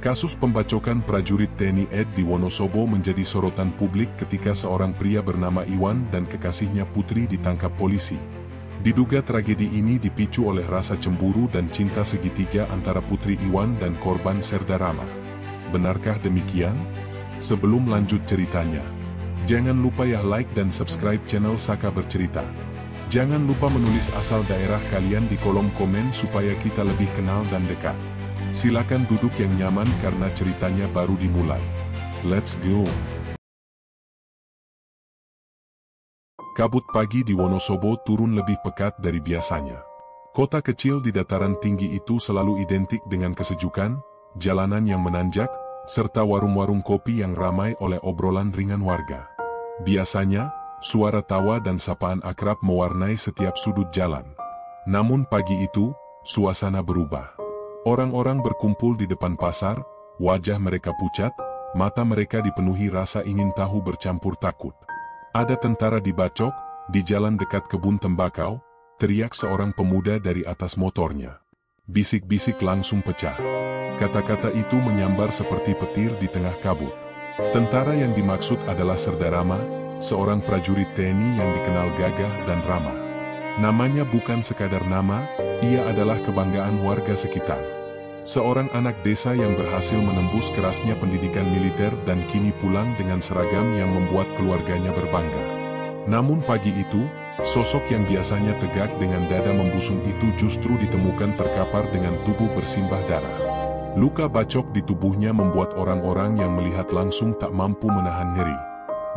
Kasus pembacokan prajurit TNI AD di Wonosobo menjadi sorotan publik ketika seorang pria bernama Iwan dan kekasihnya Putri ditangkap polisi. Diduga tragedi ini dipicu oleh rasa cemburu dan cinta segitiga antara Putri Iwan dan korban Serda Rama. Benarkah demikian? Sebelum lanjut ceritanya, jangan lupa ya like dan subscribe channel Saka Bercerita. Jangan lupa menulis asal daerah kalian di kolom komen supaya kita lebih kenal dan dekat. Silakan duduk yang nyaman karena ceritanya baru dimulai. Let's go! Kabut pagi di Wonosobo turun lebih pekat dari biasanya. Kota kecil di dataran tinggi itu selalu identik dengan kesejukan, jalanan yang menanjak, serta warung-warung kopi yang ramai oleh obrolan ringan warga. Biasanya, suara tawa dan sapaan akrab mewarnai setiap sudut jalan. Namun pagi itu, suasana berubah. Orang-orang berkumpul di depan pasar, wajah mereka pucat, mata mereka dipenuhi rasa ingin tahu bercampur takut. Ada tentara dibacok, di jalan dekat kebun tembakau, teriak seorang pemuda dari atas motornya. Bisik-bisik langsung pecah. Kata-kata itu menyambar seperti petir di tengah kabut. Tentara yang dimaksud adalah Serda Rama, seorang prajurit TNI yang dikenal gagah dan ramah. Namanya bukan sekadar nama, ia adalah kebanggaan warga sekitar. Seorang anak desa yang berhasil menembus kerasnya pendidikan militer dan kini pulang dengan seragam yang membuat keluarganya berbangga. Namun pagi itu, sosok yang biasanya tegak dengan dada membusung itu justru ditemukan terkapar dengan tubuh bersimbah darah. Luka bacok di tubuhnya membuat orang-orang yang melihat langsung tak mampu menahan nyeri.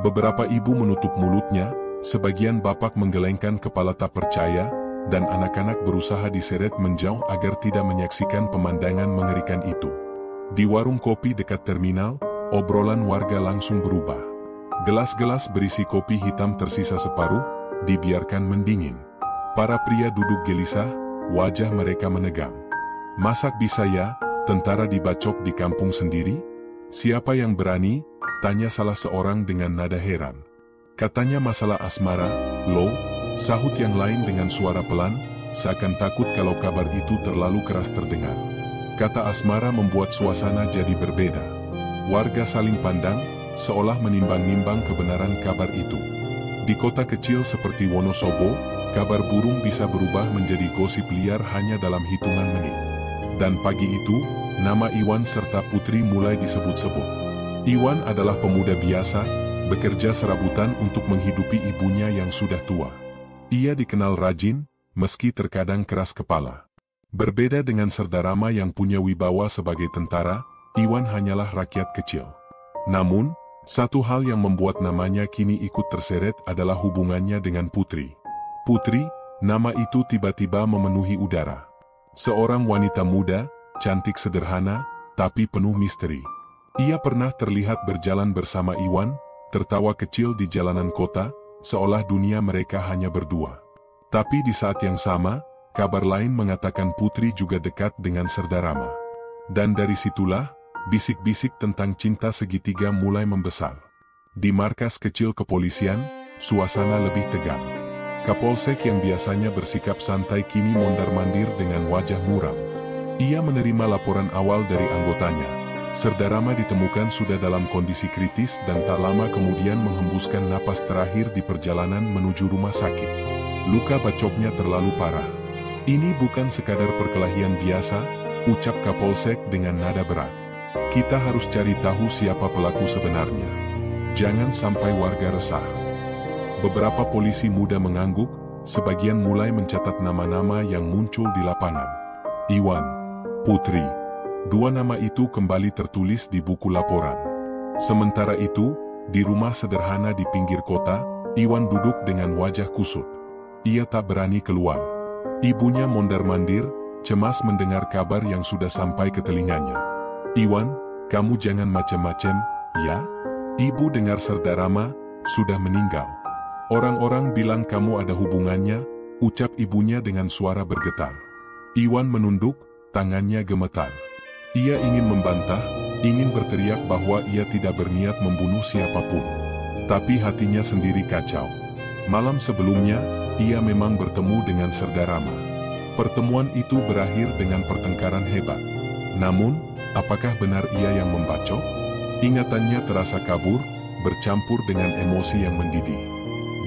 Beberapa ibu menutup mulutnya, sebagian bapak menggelengkan kepala tak percaya, dan anak-anak berusaha diseret menjauh agar tidak menyaksikan pemandangan mengerikan itu. Di warung kopi dekat terminal, obrolan warga langsung berubah. Gelas-gelas berisi kopi hitam tersisa separuh, dibiarkan mendingin. Para pria duduk gelisah, wajah mereka menegang. Masak bisa ya, tentara dibacok di kampung sendiri? Siapa yang berani? Tanya salah seorang dengan nada heran. Katanya masalah asmara, loh, sahut yang lain dengan suara pelan, seakan takut kalau kabar itu terlalu keras terdengar. Kata asmara membuat suasana jadi berbeda. Warga saling pandang, seolah menimbang-nimbang kebenaran kabar itu. Di kota kecil seperti Wonosobo, kabar burung bisa berubah menjadi gosip liar hanya dalam hitungan menit. Dan pagi itu, nama Iwan serta Putri mulai disebut-sebut. Iwan adalah pemuda biasa, bekerja serabutan untuk menghidupi ibunya yang sudah tua. Ia dikenal rajin, meski terkadang keras kepala. Berbeda dengan Serda Rama yang punya wibawa sebagai tentara, Iwan hanyalah rakyat kecil. Namun, satu hal yang membuat namanya kini ikut terseret adalah hubungannya dengan Putri. Putri, nama itu tiba-tiba memenuhi udara. Seorang wanita muda, cantik sederhana, tapi penuh misteri. Ia pernah terlihat berjalan bersama Iwan, tertawa kecil di jalanan kota, seolah dunia mereka hanya berdua. Tapi di saat yang sama, kabar lain mengatakan Putri juga dekat dengan Serda Rama. Dan dari situlah, bisik-bisik tentang cinta segitiga mulai membesar. Di markas kecil kepolisian, suasana lebih tegang. Kapolsek yang biasanya bersikap santai kini mondar-mandir dengan wajah muram. Ia menerima laporan awal dari anggotanya. Serda Rama ditemukan sudah dalam kondisi kritis dan tak lama kemudian menghembuskan napas terakhir di perjalanan menuju rumah sakit. Luka bacoknya terlalu parah. Ini bukan sekadar perkelahian biasa, ucap Kapolsek dengan nada berat. Kita harus cari tahu siapa pelaku sebenarnya. Jangan sampai warga resah. Beberapa polisi muda mengangguk, sebagian mulai mencatat nama-nama yang muncul di lapangan. Iwan, Putri. Dua nama itu kembali tertulis di buku laporan. Sementara itu, di rumah sederhana di pinggir kota, Iwan duduk dengan wajah kusut. Ia tak berani keluar. Ibunya mondar-mandir, cemas mendengar kabar yang sudah sampai ke telinganya. Iwan, kamu jangan macem-macem, ya? Ibu dengar Serda Rama sudah meninggal. Orang-orang bilang kamu ada hubungannya, ucap ibunya dengan suara bergetar. Iwan menunduk, tangannya gemetar. Ia ingin membantah, ingin berteriak bahwa ia tidak berniat membunuh siapapun. Tapi hatinya sendiri kacau. Malam sebelumnya, ia memang bertemu dengan Serda Rama. Pertemuan itu berakhir dengan pertengkaran hebat. Namun, apakah benar ia yang membacok? Ingatannya terasa kabur, bercampur dengan emosi yang mendidih.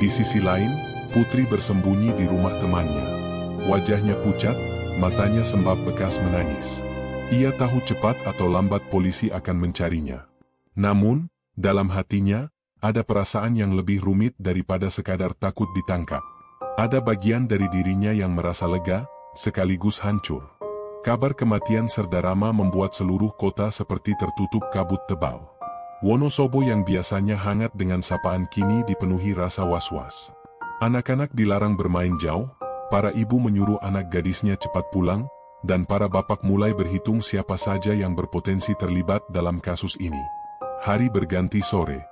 Di sisi lain, Putri bersembunyi di rumah temannya. Wajahnya pucat, matanya sembab bekas menangis. Ia tahu cepat atau lambat polisi akan mencarinya. Namun, dalam hatinya, ada perasaan yang lebih rumit daripada sekadar takut ditangkap. Ada bagian dari dirinya yang merasa lega, sekaligus hancur. Kabar kematian Serda Rama membuat seluruh kota seperti tertutup kabut tebal. Wonosobo yang biasanya hangat dengan sapaan kini dipenuhi rasa was-was. Anak-anak dilarang bermain jauh, para ibu menyuruh anak gadisnya cepat pulang, dan para bapak mulai berhitung siapa saja yang berpotensi terlibat dalam kasus ini. Hari berganti sore.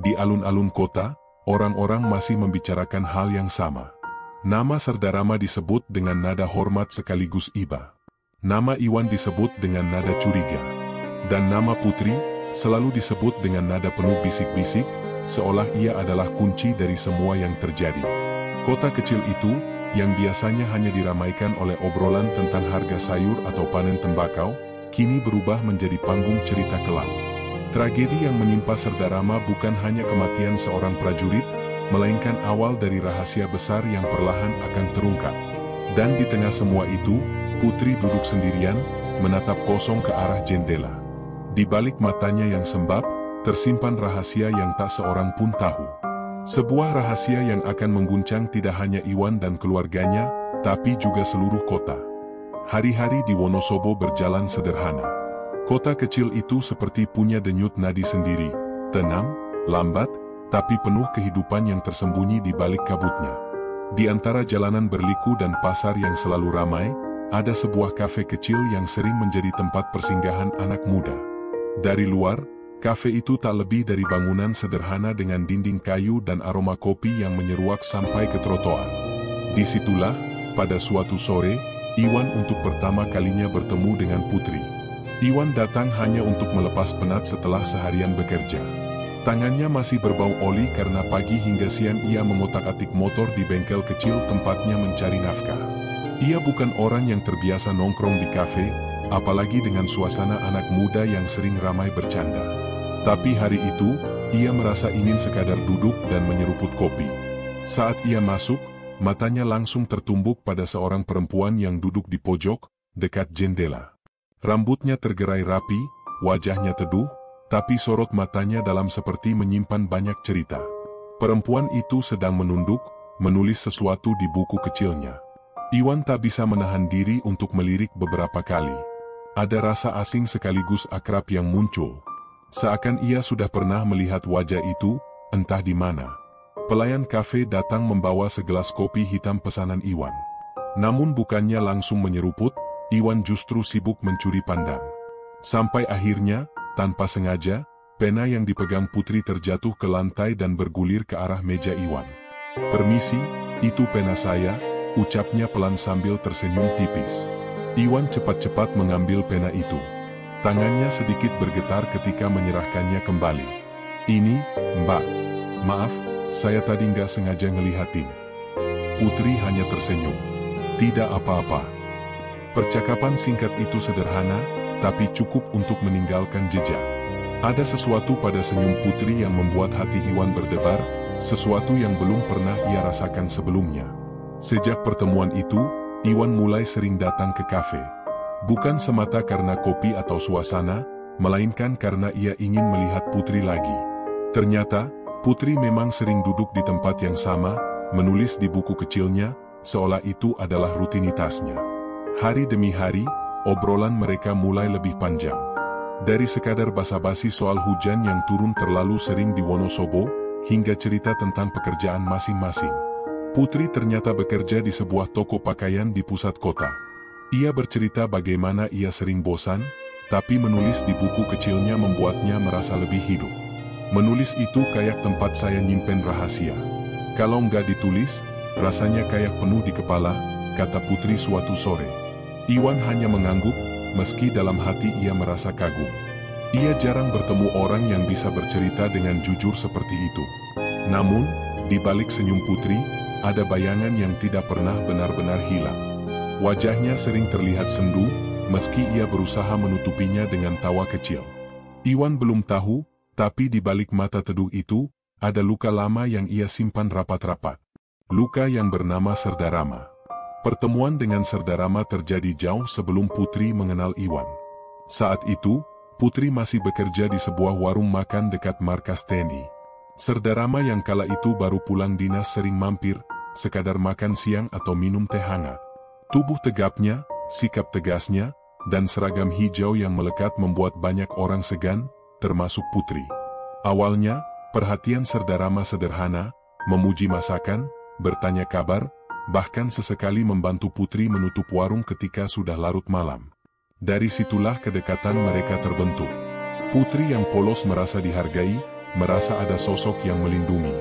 Di alun-alun kota, orang-orang masih membicarakan hal yang sama. Nama Serda Rama disebut dengan nada hormat sekaligus iba. Nama Iwan disebut dengan nada curiga. Dan nama Putri selalu disebut dengan nada penuh bisik-bisik, seolah ia adalah kunci dari semua yang terjadi. Kota kecil itu, yang biasanya hanya diramaikan oleh obrolan tentang harga sayur atau panen tembakau, kini berubah menjadi panggung cerita kelam. Tragedi yang menimpa Serda Rama bukan hanya kematian seorang prajurit, melainkan awal dari rahasia besar yang perlahan akan terungkap. Dan di tengah semua itu, Putri duduk sendirian, menatap kosong ke arah jendela. Di balik matanya yang sembab, tersimpan rahasia yang tak seorang pun tahu. Sebuah rahasia yang akan mengguncang tidak hanya Iwan dan keluarganya, tapi juga seluruh kota. Hari-hari di Wonosobo berjalan sederhana. Kota kecil itu seperti punya denyut nadi sendiri, tenang, lambat, tapi penuh kehidupan yang tersembunyi di balik kabutnya. Di antara jalanan berliku dan pasar yang selalu ramai, ada sebuah kafe kecil yang sering menjadi tempat persinggahan anak muda. Dari luar, kafe itu tak lebih dari bangunan sederhana dengan dinding kayu dan aroma kopi yang menyeruak sampai ke trotoar. Disitulah, pada suatu sore, Iwan untuk pertama kalinya bertemu dengan Putri. Iwan datang hanya untuk melepas penat setelah seharian bekerja. Tangannya masih berbau oli karena pagi hingga siang ia mengotak-atik motor di bengkel kecil tempatnya mencari nafkah. Ia bukan orang yang terbiasa nongkrong di kafe, apalagi dengan suasana anak muda yang sering ramai bercanda. Tapi hari itu, ia merasa ingin sekadar duduk dan menyeruput kopi. Saat ia masuk, matanya langsung tertumbuk pada seorang perempuan yang duduk di pojok, dekat jendela. Rambutnya tergerai rapi, wajahnya teduh, tapi sorot matanya dalam seperti menyimpan banyak cerita. Perempuan itu sedang menunduk, menulis sesuatu di buku kecilnya. Iwan tak bisa menahan diri untuk melirik beberapa kali. Ada rasa asing sekaligus akrab yang muncul. Seakan ia sudah pernah melihat wajah itu, entah di mana. Pelayan kafe datang membawa segelas kopi hitam pesanan Iwan. Namun bukannya langsung menyeruput, Iwan justru sibuk mencuri pandang. Sampai akhirnya, tanpa sengaja, pena yang dipegang Putri terjatuh ke lantai dan bergulir ke arah meja Iwan. "Permisi, itu pena saya," ucapnya pelan sambil tersenyum tipis. Iwan cepat-cepat mengambil pena itu. Tangannya sedikit bergetar ketika menyerahkannya kembali. "Ini, Mbak. Maaf, saya tadi nggak sengaja ngelihatin." Putri hanya tersenyum. "Tidak apa-apa." Percakapan singkat itu sederhana, tapi cukup untuk meninggalkan jejak. Ada sesuatu pada senyum Putri yang membuat hati Iwan berdebar, sesuatu yang belum pernah ia rasakan sebelumnya. Sejak pertemuan itu, Iwan mulai sering datang ke kafe. Bukan semata karena kopi atau suasana, melainkan karena ia ingin melihat Putri lagi. Ternyata, Putri memang sering duduk di tempat yang sama, menulis di buku kecilnya, seolah itu adalah rutinitasnya. Hari demi hari, obrolan mereka mulai lebih panjang. Dari sekadar basa-basi soal hujan yang turun terlalu sering di Wonosobo, hingga cerita tentang pekerjaan masing-masing. Putri ternyata bekerja di sebuah toko pakaian di pusat kota. Ia bercerita bagaimana ia sering bosan, tapi menulis di buku kecilnya membuatnya merasa lebih hidup. "Menulis itu kayak tempat saya nyimpen rahasia. Kalau nggak ditulis, rasanya kayak penuh di kepala," kata Putri suatu sore. Iwan hanya mengangguk, meski dalam hati ia merasa kagum. Ia jarang bertemu orang yang bisa bercerita dengan jujur seperti itu. Namun, di balik senyum Putri, ada bayangan yang tidak pernah benar-benar hilang. Wajahnya sering terlihat sendu, meski ia berusaha menutupinya dengan tawa kecil. Iwan belum tahu, tapi di balik mata teduh itu, ada luka lama yang ia simpan rapat-rapat. Luka yang bernama Serdarama. Pertemuan dengan Serdarama terjadi jauh sebelum Putri mengenal Iwan. Saat itu, Putri masih bekerja di sebuah warung makan dekat markas TNI. Serdarama yang kala itu baru pulang dinas sering mampir, sekadar makan siang atau minum teh hangat. Tubuh tegapnya, sikap tegasnya, dan seragam hijau yang melekat membuat banyak orang segan, termasuk Putri. Awalnya, perhatian Serdarama sederhana, memuji masakan, bertanya kabar, bahkan sesekali membantu Putri menutup warung ketika sudah larut malam. Dari situlah kedekatan mereka terbentuk. Putri yang polos merasa dihargai, merasa ada sosok yang melindungi.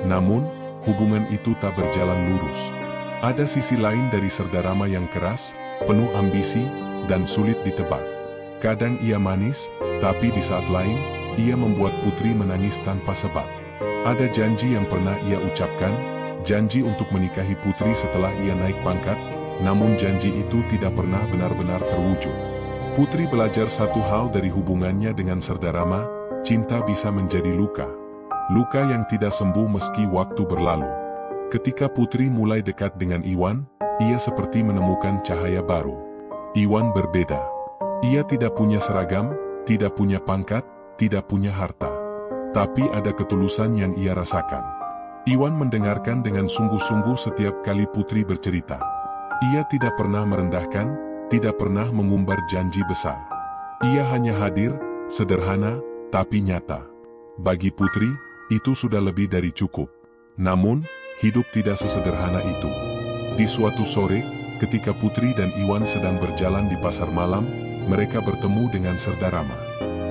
Namun, hubungan itu tak berjalan lurus. Ada sisi lain dari Serdarama yang keras, penuh ambisi, dan sulit ditebak. Kadang ia manis, tapi di saat lain, ia membuat Putri menangis tanpa sebab. Ada janji yang pernah ia ucapkan, janji untuk menikahi Putri setelah ia naik pangkat, namun janji itu tidak pernah benar-benar terwujud. Putri belajar satu hal dari hubungannya dengan Serdarama, cinta bisa menjadi luka. Luka yang tidak sembuh meski waktu berlalu. Ketika Putri mulai dekat dengan Iwan, ia seperti menemukan cahaya baru. Iwan berbeda. Ia tidak punya seragam, tidak punya pangkat, tidak punya harta. Tapi ada ketulusan yang ia rasakan. Iwan mendengarkan dengan sungguh-sungguh setiap kali Putri bercerita. Ia tidak pernah merendahkan, tidak pernah mengumbar janji besar. Ia hanya hadir, sederhana, tapi nyata. Bagi Putri, itu sudah lebih dari cukup. Namun, hidup tidak sesederhana itu. Di suatu sore, ketika Putri dan Iwan sedang berjalan di pasar malam, mereka bertemu dengan Serdarama.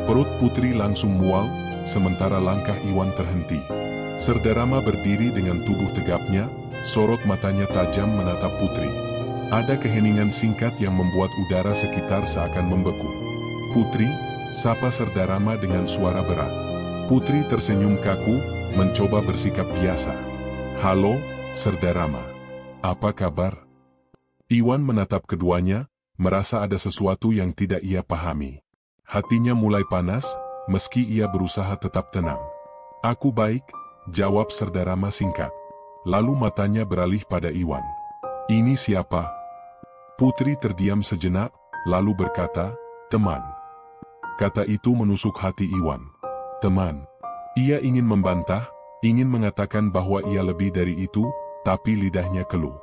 Perut Putri langsung mual, sementara langkah Iwan terhenti. Serdarama berdiri dengan tubuh tegapnya, sorot matanya tajam menatap Putri. Ada keheningan singkat yang membuat udara sekitar seakan membeku. "Putri," sapa Serdarama dengan suara berat. Putri tersenyum kaku, mencoba bersikap biasa. "Halo, Serdarama. Apa kabar?" Iwan menatap keduanya, merasa ada sesuatu yang tidak ia pahami. Hatinya mulai panas, meski ia berusaha tetap tenang. "Aku baik," jawab Serdarama singkat. Lalu matanya beralih pada Iwan. "Ini siapa?" Putri terdiam sejenak, lalu berkata, "Teman." Kata itu menusuk hati Iwan. Teman. Ia ingin membantah, ingin mengatakan bahwa ia lebih dari itu, tapi lidahnya keluh.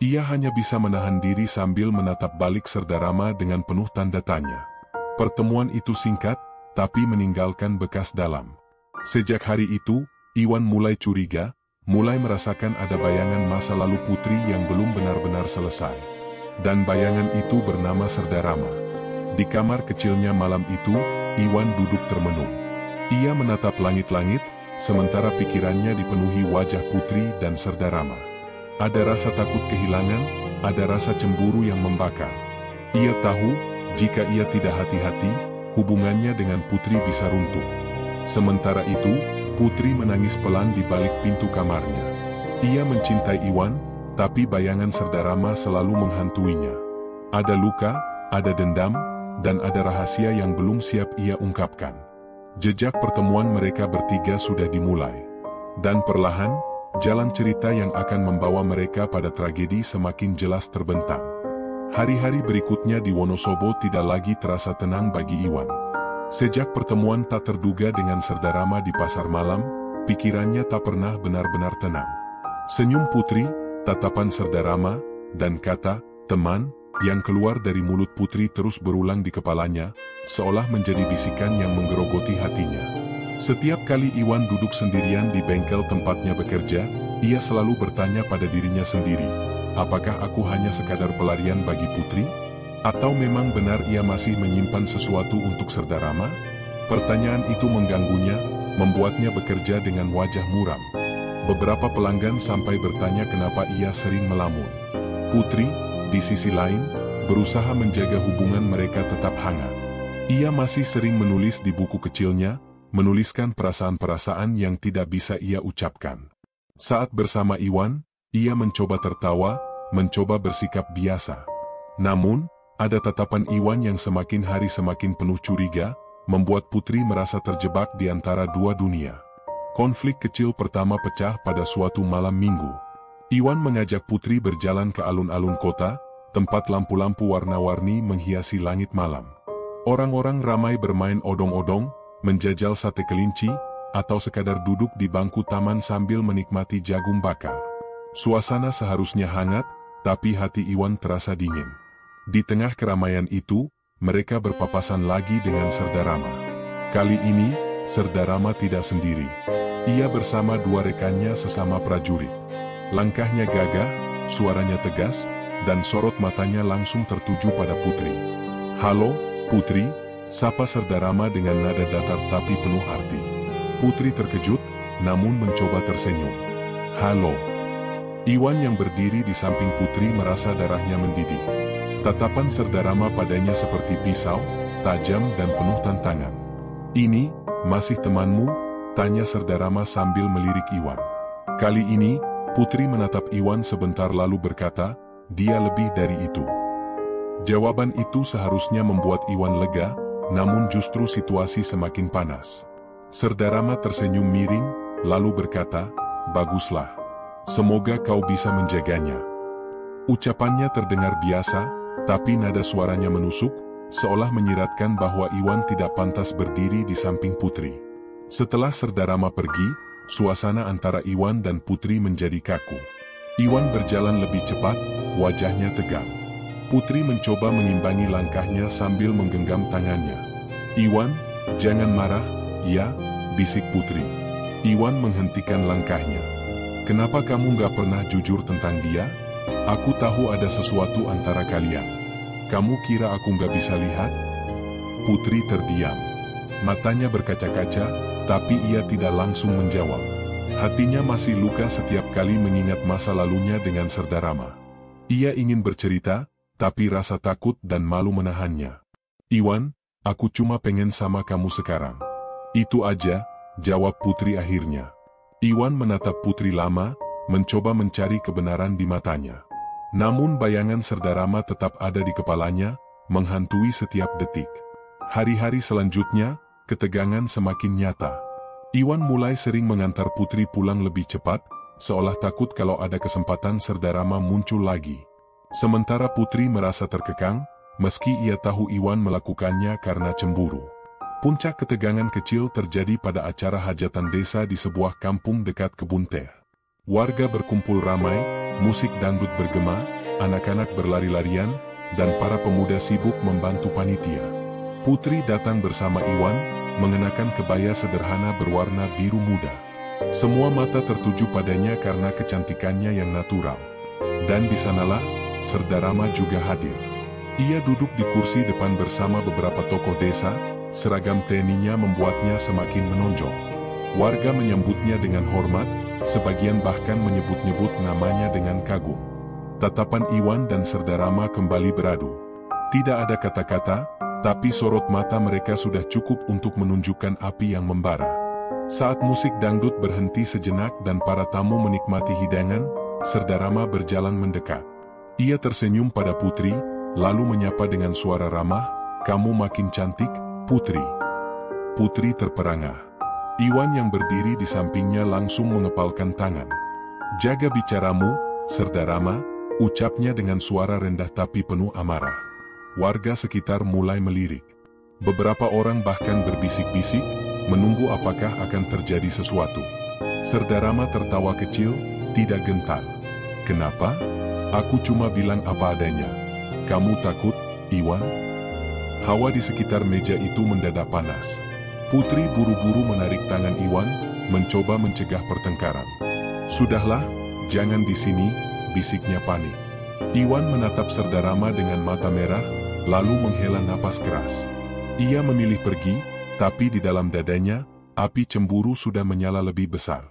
Ia hanya bisa menahan diri sambil menatap balik Serdarama dengan penuh tanda tanya. Pertemuan itu singkat, tapi meninggalkan bekas dalam. Sejak hari itu, Iwan mulai curiga, mulai merasakan ada bayangan masa lalu Putri yang belum benar-benar selesai. Dan bayangan itu bernama Serdarama. Di kamar kecilnya malam itu, Iwan duduk termenung. Ia menatap langit-langit, sementara pikirannya dipenuhi wajah Putri dan Serdarama. Ada rasa takut kehilangan, ada rasa cemburu yang membakar. Ia tahu, jika ia tidak hati-hati, hubungannya dengan Putri bisa runtuh. Sementara itu, Putri menangis pelan di balik pintu kamarnya. Ia mencintai Iwan, tapi bayangan Serdarama selalu menghantuinya. Ada luka, ada dendam, dan ada rahasia yang belum siap ia ungkapkan. Jejak pertemuan mereka bertiga sudah dimulai. Dan perlahan, jalan cerita yang akan membawa mereka pada tragedi semakin jelas terbentang. Hari-hari berikutnya di Wonosobo tidak lagi terasa tenang bagi Iwan. Sejak pertemuan tak terduga dengan Serdarama di pasar malam, pikirannya tak pernah benar-benar tenang. Senyum Putri, tatapan Serdarama, dan kata, "Teman," yang keluar dari mulut Putri terus berulang di kepalanya, seolah menjadi bisikan yang menggerogoti hatinya. Setiap kali Iwan duduk sendirian di bengkel tempatnya bekerja, ia selalu bertanya pada dirinya sendiri, apakah aku hanya sekadar pelarian bagi Putri? Atau memang benar ia masih menyimpan sesuatu untuk Serdarama? Pertanyaan itu mengganggunya, membuatnya bekerja dengan wajah muram. Beberapa pelanggan sampai bertanya kenapa ia sering melamun. Putri, di sisi lain, berusaha menjaga hubungan mereka tetap hangat. Ia masih sering menulis di buku kecilnya, menuliskan perasaan-perasaan yang tidak bisa ia ucapkan. Saat bersama Iwan, ia mencoba tertawa, mencoba bersikap biasa. Namun, Ada tatapan Iwan yang semakin hari semakin penuh curiga, membuat Putri merasa terjebak di antara dua dunia. Konflik kecil pertama pecah pada suatu malam minggu. Iwan mengajak Putri berjalan ke alun-alun kota, tempat lampu-lampu warna-warni menghiasi langit malam. Orang-orang ramai bermain odong-odong, menjajal sate kelinci, atau sekadar duduk di bangku taman sambil menikmati jagung bakar. Suasana seharusnya hangat, tapi hati Iwan terasa dingin. Di tengah keramaian itu, mereka berpapasan lagi dengan Serda Rama. Kali ini, Serda Rama tidak sendiri. Ia bersama dua rekannya sesama prajurit. Langkahnya gagah, suaranya tegas, dan sorot matanya langsung tertuju pada Putri. "Halo, Putri," sapa Serda Rama dengan nada datar tapi penuh arti. Putri terkejut, namun mencoba tersenyum. "Halo." Iwan yang berdiri di samping Putri merasa darahnya mendidih. Tatapan Serda Rama padanya seperti pisau, tajam dan penuh tantangan. "Ini, masih temanmu?" tanya Serda Rama sambil melirik Iwan. Kali ini, Putri menatap Iwan sebentar lalu berkata, "Dia lebih dari itu." Jawaban itu seharusnya membuat Iwan lega, namun justru situasi semakin panas. Serda Rama tersenyum miring, lalu berkata, "Baguslah. Semoga kau bisa menjaganya." Ucapannya terdengar biasa, tapi nada suaranya menusuk, seolah menyiratkan bahwa Iwan tidak pantas berdiri di samping Putri. Setelah Serda Rama pergi, suasana antara Iwan dan Putri menjadi kaku. Iwan berjalan lebih cepat, wajahnya tegang. Putri mencoba mengimbangi langkahnya sambil menggenggam tangannya. "Iwan, jangan marah, ya," bisik Putri. Iwan menghentikan langkahnya. "Kenapa kamu gak pernah jujur tentang dia? Aku tahu ada sesuatu antara kalian. Kamu kira aku gak bisa lihat?" Putri terdiam. Matanya berkaca-kaca, tapi ia tidak langsung menjawab. Hatinya masih luka setiap kali mengingat masa lalunya dengan Serda Rama. Ia ingin bercerita, tapi rasa takut dan malu menahannya. "Iwan, aku cuma pengen sama kamu sekarang. Itu aja," jawab Putri akhirnya. Iwan menatap Putri lama, mencoba mencari kebenaran di matanya. Namun bayangan Serda Rama tetap ada di kepalanya, menghantui setiap detik. Hari-hari selanjutnya, ketegangan semakin nyata. Iwan mulai sering mengantar Putri pulang lebih cepat, seolah takut kalau ada kesempatan Serda Rama muncul lagi. Sementara Putri merasa terkekang, meski ia tahu Iwan melakukannya karena cemburu. Puncak ketegangan kecil terjadi pada acara hajatan desa di sebuah kampung dekat kebun teh. Warga berkumpul ramai, musik dangdut bergema, anak-anak berlari-larian, dan para pemuda sibuk membantu panitia. Putri datang bersama Iwan, mengenakan kebaya sederhana berwarna biru muda. Semua mata tertuju padanya karena kecantikannya yang natural. Dan di sanalah, Serda Rama juga hadir. Ia duduk di kursi depan bersama beberapa tokoh desa, seragam TNI-nya membuatnya semakin menonjol. Warga menyambutnya dengan hormat, sebagian bahkan menyebut-nyebut namanya dengan kagum. Tatapan Iwan dan Serda Rama kembali beradu. Tidak ada kata-kata, tapi sorot mata mereka sudah cukup untuk menunjukkan api yang membara. Saat musik dangdut berhenti sejenak dan para tamu menikmati hidangan, Serda Rama berjalan mendekat. Ia tersenyum pada Putri, lalu menyapa dengan suara ramah, "Kamu makin cantik, Putri." Putri terperangah. Iwan yang berdiri di sampingnya langsung mengepalkan tangan. "Jaga bicaramu, Serda Rama," ucapnya dengan suara rendah tapi penuh amarah. Warga sekitar mulai melirik. Beberapa orang bahkan berbisik-bisik, menunggu apakah akan terjadi sesuatu. Serda Rama tertawa kecil, tidak gentar. "Kenapa? Aku cuma bilang apa adanya. Kamu takut, Iwan?" Hawa di sekitar meja itu mendadak panas. Putri buru-buru menarik tangan Iwan, mencoba mencegah pertengkaran. "Sudahlah, jangan di sini," bisiknya panik. Iwan menatap Serda Rama dengan mata merah, lalu menghela napas keras. Ia memilih pergi, tapi di dalam dadanya, api cemburu sudah menyala lebih besar.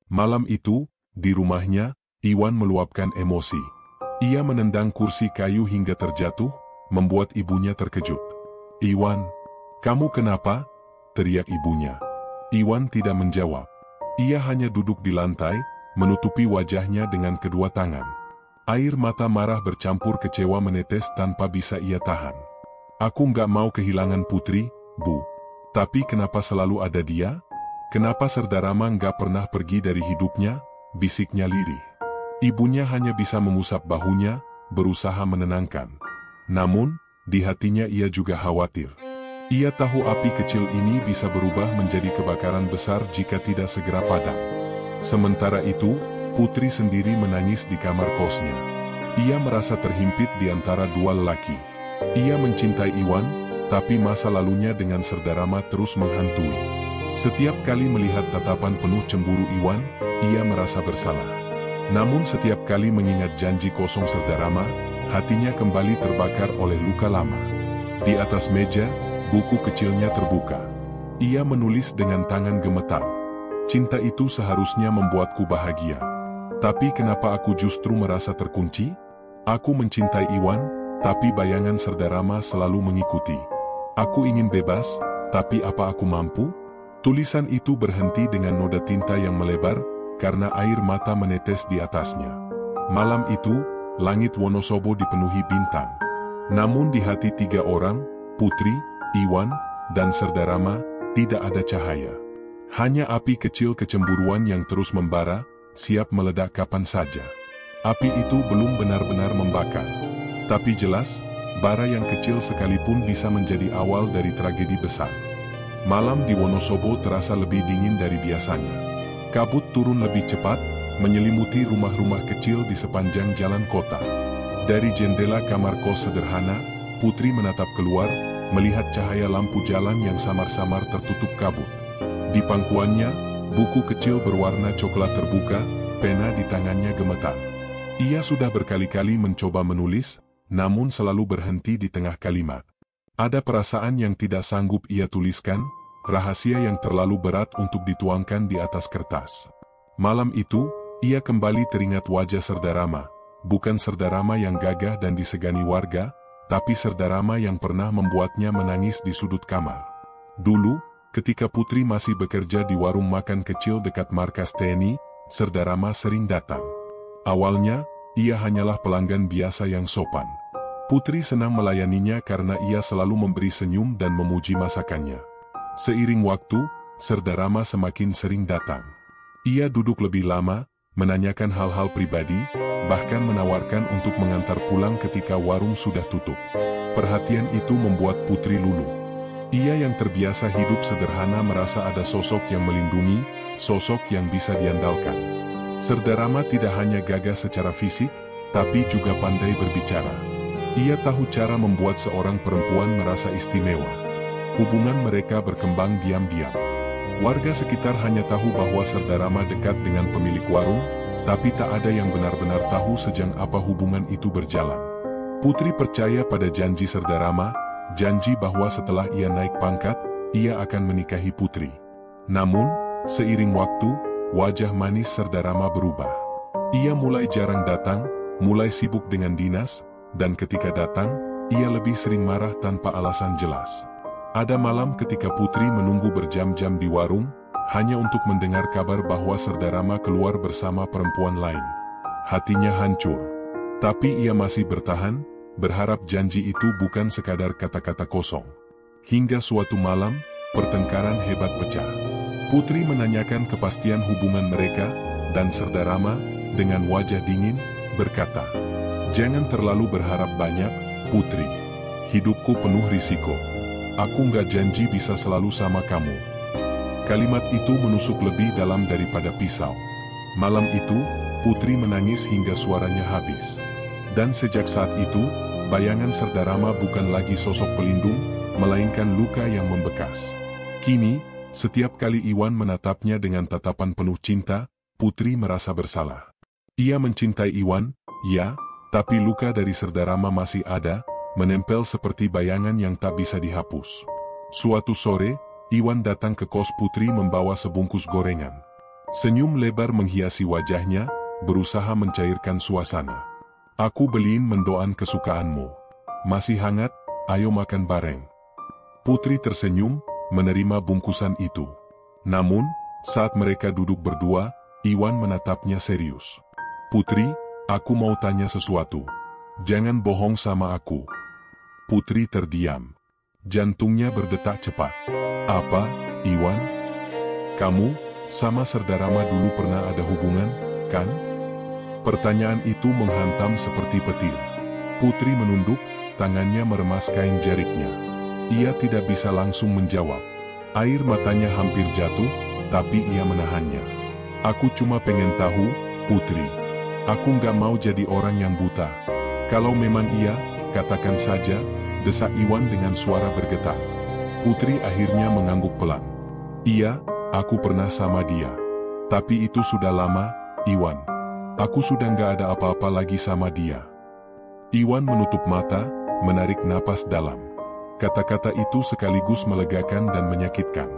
Malam itu, di rumahnya, Iwan meluapkan emosi. Ia menendang kursi kayu hingga terjatuh, membuat ibunya terkejut. "Iwan, kamu kenapa?" teriak ibunya. Iwan tidak menjawab. Ia hanya duduk di lantai, menutupi wajahnya dengan kedua tangan. Air mata marah bercampur kecewa menetes tanpa bisa ia tahan. Aku nggak mau kehilangan Putri, Bu. Tapi kenapa selalu ada dia? Kenapa Serda Rama nggak pernah pergi dari hidupnya? Bisiknya lirih. Ibunya hanya bisa mengusap bahunya, berusaha menenangkan. Namun, di hatinya ia juga khawatir. Ia tahu api kecil ini bisa berubah menjadi kebakaran besar jika tidak segera padam. Sementara itu, Putri sendiri menangis di kamar kosnya. Ia merasa terhimpit di antara dua lelaki. Ia mencintai Iwan, tapi masa lalunya dengan Serda Rama terus menghantui. Setiap kali melihat tatapan penuh cemburu Iwan, ia merasa bersalah. Namun setiap kali mengingat janji kosong Serda Rama, hatinya kembali terbakar oleh luka lama. Di atas meja, buku kecilnya terbuka. Ia menulis dengan tangan gemetar. Cinta itu seharusnya membuatku bahagia. Tapi kenapa aku justru merasa terkunci? Aku mencintai Iwan, tapi bayangan Serda Rama selalu mengikuti. Aku ingin bebas, tapi apa aku mampu? Tulisan itu berhenti dengan noda tinta yang melebar, karena air mata menetes di atasnya. Malam itu, langit Wonosobo dipenuhi bintang. Namun di hati tiga orang, Putri, Iwan, dan Serda Rama, tidak ada cahaya. Hanya api kecil kecemburuan yang terus membara, siap meledak kapan saja. Api itu belum benar-benar membakar. Tapi jelas, bara yang kecil sekalipun bisa menjadi awal dari tragedi besar. Malam di Wonosobo terasa lebih dingin dari biasanya. Kabut turun lebih cepat, menyelimuti rumah-rumah kecil di sepanjang jalan kota. Dari jendela kamar kos sederhana, Putri menatap keluar, melihat cahaya lampu jalan yang samar-samar tertutup kabut. Di pangkuannya, buku kecil berwarna coklat terbuka, pena di tangannya gemetar. Ia sudah berkali-kali mencoba menulis, namun selalu berhenti di tengah kalimat. Ada perasaan yang tidak sanggup ia tuliskan, rahasia yang terlalu berat untuk dituangkan di atas kertas. Malam itu, ia kembali teringat wajah Serda Rama, bukan Serda Rama yang gagah dan disegani warga, tapi Serda Rama yang pernah membuatnya menangis di sudut kamar. Dulu, ketika Putri masih bekerja di warung makan kecil dekat markas TNI, Serda Rama sering datang. Awalnya, ia hanyalah pelanggan biasa yang sopan. Putri senang melayaninya karena ia selalu memberi senyum dan memuji masakannya. Seiring waktu, Serda Rama semakin sering datang. Ia duduk lebih lama, menanyakan hal-hal pribadi, bahkan menawarkan untuk mengantar pulang ketika warung sudah tutup. Perhatian itu membuat Putri luluh. Ia yang terbiasa hidup sederhana merasa ada sosok yang melindungi, sosok yang bisa diandalkan. Serda Rama tidak hanya gagah secara fisik, tapi juga pandai berbicara. Ia tahu cara membuat seorang perempuan merasa istimewa. Hubungan mereka berkembang diam-diam. Warga sekitar hanya tahu bahwa Serda Rama dekat dengan pemilik warung, tapi tak ada yang benar-benar tahu sejauh apa hubungan itu berjalan. Putri percaya pada janji Serda Rama, janji bahwa setelah ia naik pangkat, ia akan menikahi Putri. Namun, seiring waktu, wajah manis Serda Rama berubah. Ia mulai jarang datang, mulai sibuk dengan dinas, dan ketika datang, ia lebih sering marah tanpa alasan jelas. Ada malam ketika Putri menunggu berjam-jam di warung, hanya untuk mendengar kabar bahwa Serda Rama keluar bersama perempuan lain. Hatinya hancur. Tapi ia masih bertahan, berharap janji itu bukan sekadar kata-kata kosong. Hingga suatu malam, pertengkaran hebat pecah. Putri menanyakan kepastian hubungan mereka, dan Serda Rama, dengan wajah dingin, berkata, "Jangan terlalu berharap banyak, Putri. Hidupku penuh risiko. Aku nggak janji bisa selalu sama kamu." Kalimat itu menusuk lebih dalam daripada pisau. Malam itu, Putri menangis hingga suaranya habis. Dan sejak saat itu, bayangan Serda Rama bukan lagi sosok pelindung, melainkan luka yang membekas. Kini, setiap kali Iwan menatapnya dengan tatapan penuh cinta, Putri merasa bersalah. Ia mencintai Iwan, ya, tapi luka dari Serda Rama masih ada, menempel seperti bayangan yang tak bisa dihapus. Suatu sore, Iwan datang ke kos Putri membawa sebungkus gorengan. Senyum lebar menghiasi wajahnya, berusaha mencairkan suasana. "Aku beliin mendoan kesukaanmu. Masih hangat, ayo makan bareng." Putri tersenyum, menerima bungkusan itu. Namun, saat mereka duduk berdua, Iwan menatapnya serius. "Putri, Aku mau tanya sesuatu. Jangan bohong sama aku. Putri terdiam. Jantungnya berdetak cepat. Apa, Iwan? Kamu, sama Serdarama dulu pernah ada hubungan, kan? Pertanyaan itu menghantam seperti petir. Putri menunduk, tangannya meremas kain jariknya. Ia tidak bisa langsung menjawab. Air matanya hampir jatuh, tapi ia menahannya. Aku cuma pengen tahu, Putri. Aku nggak mau jadi orang yang buta. Kalau memang iya, katakan saja, desak Iwan dengan suara bergetar. Putri akhirnya mengangguk pelan. Iya, aku pernah sama dia. Tapi itu sudah lama, Iwan. Aku sudah nggak ada apa-apa lagi sama dia. Iwan menutup mata, menarik napas dalam. Kata-kata itu sekaligus melegakan dan menyakitkan.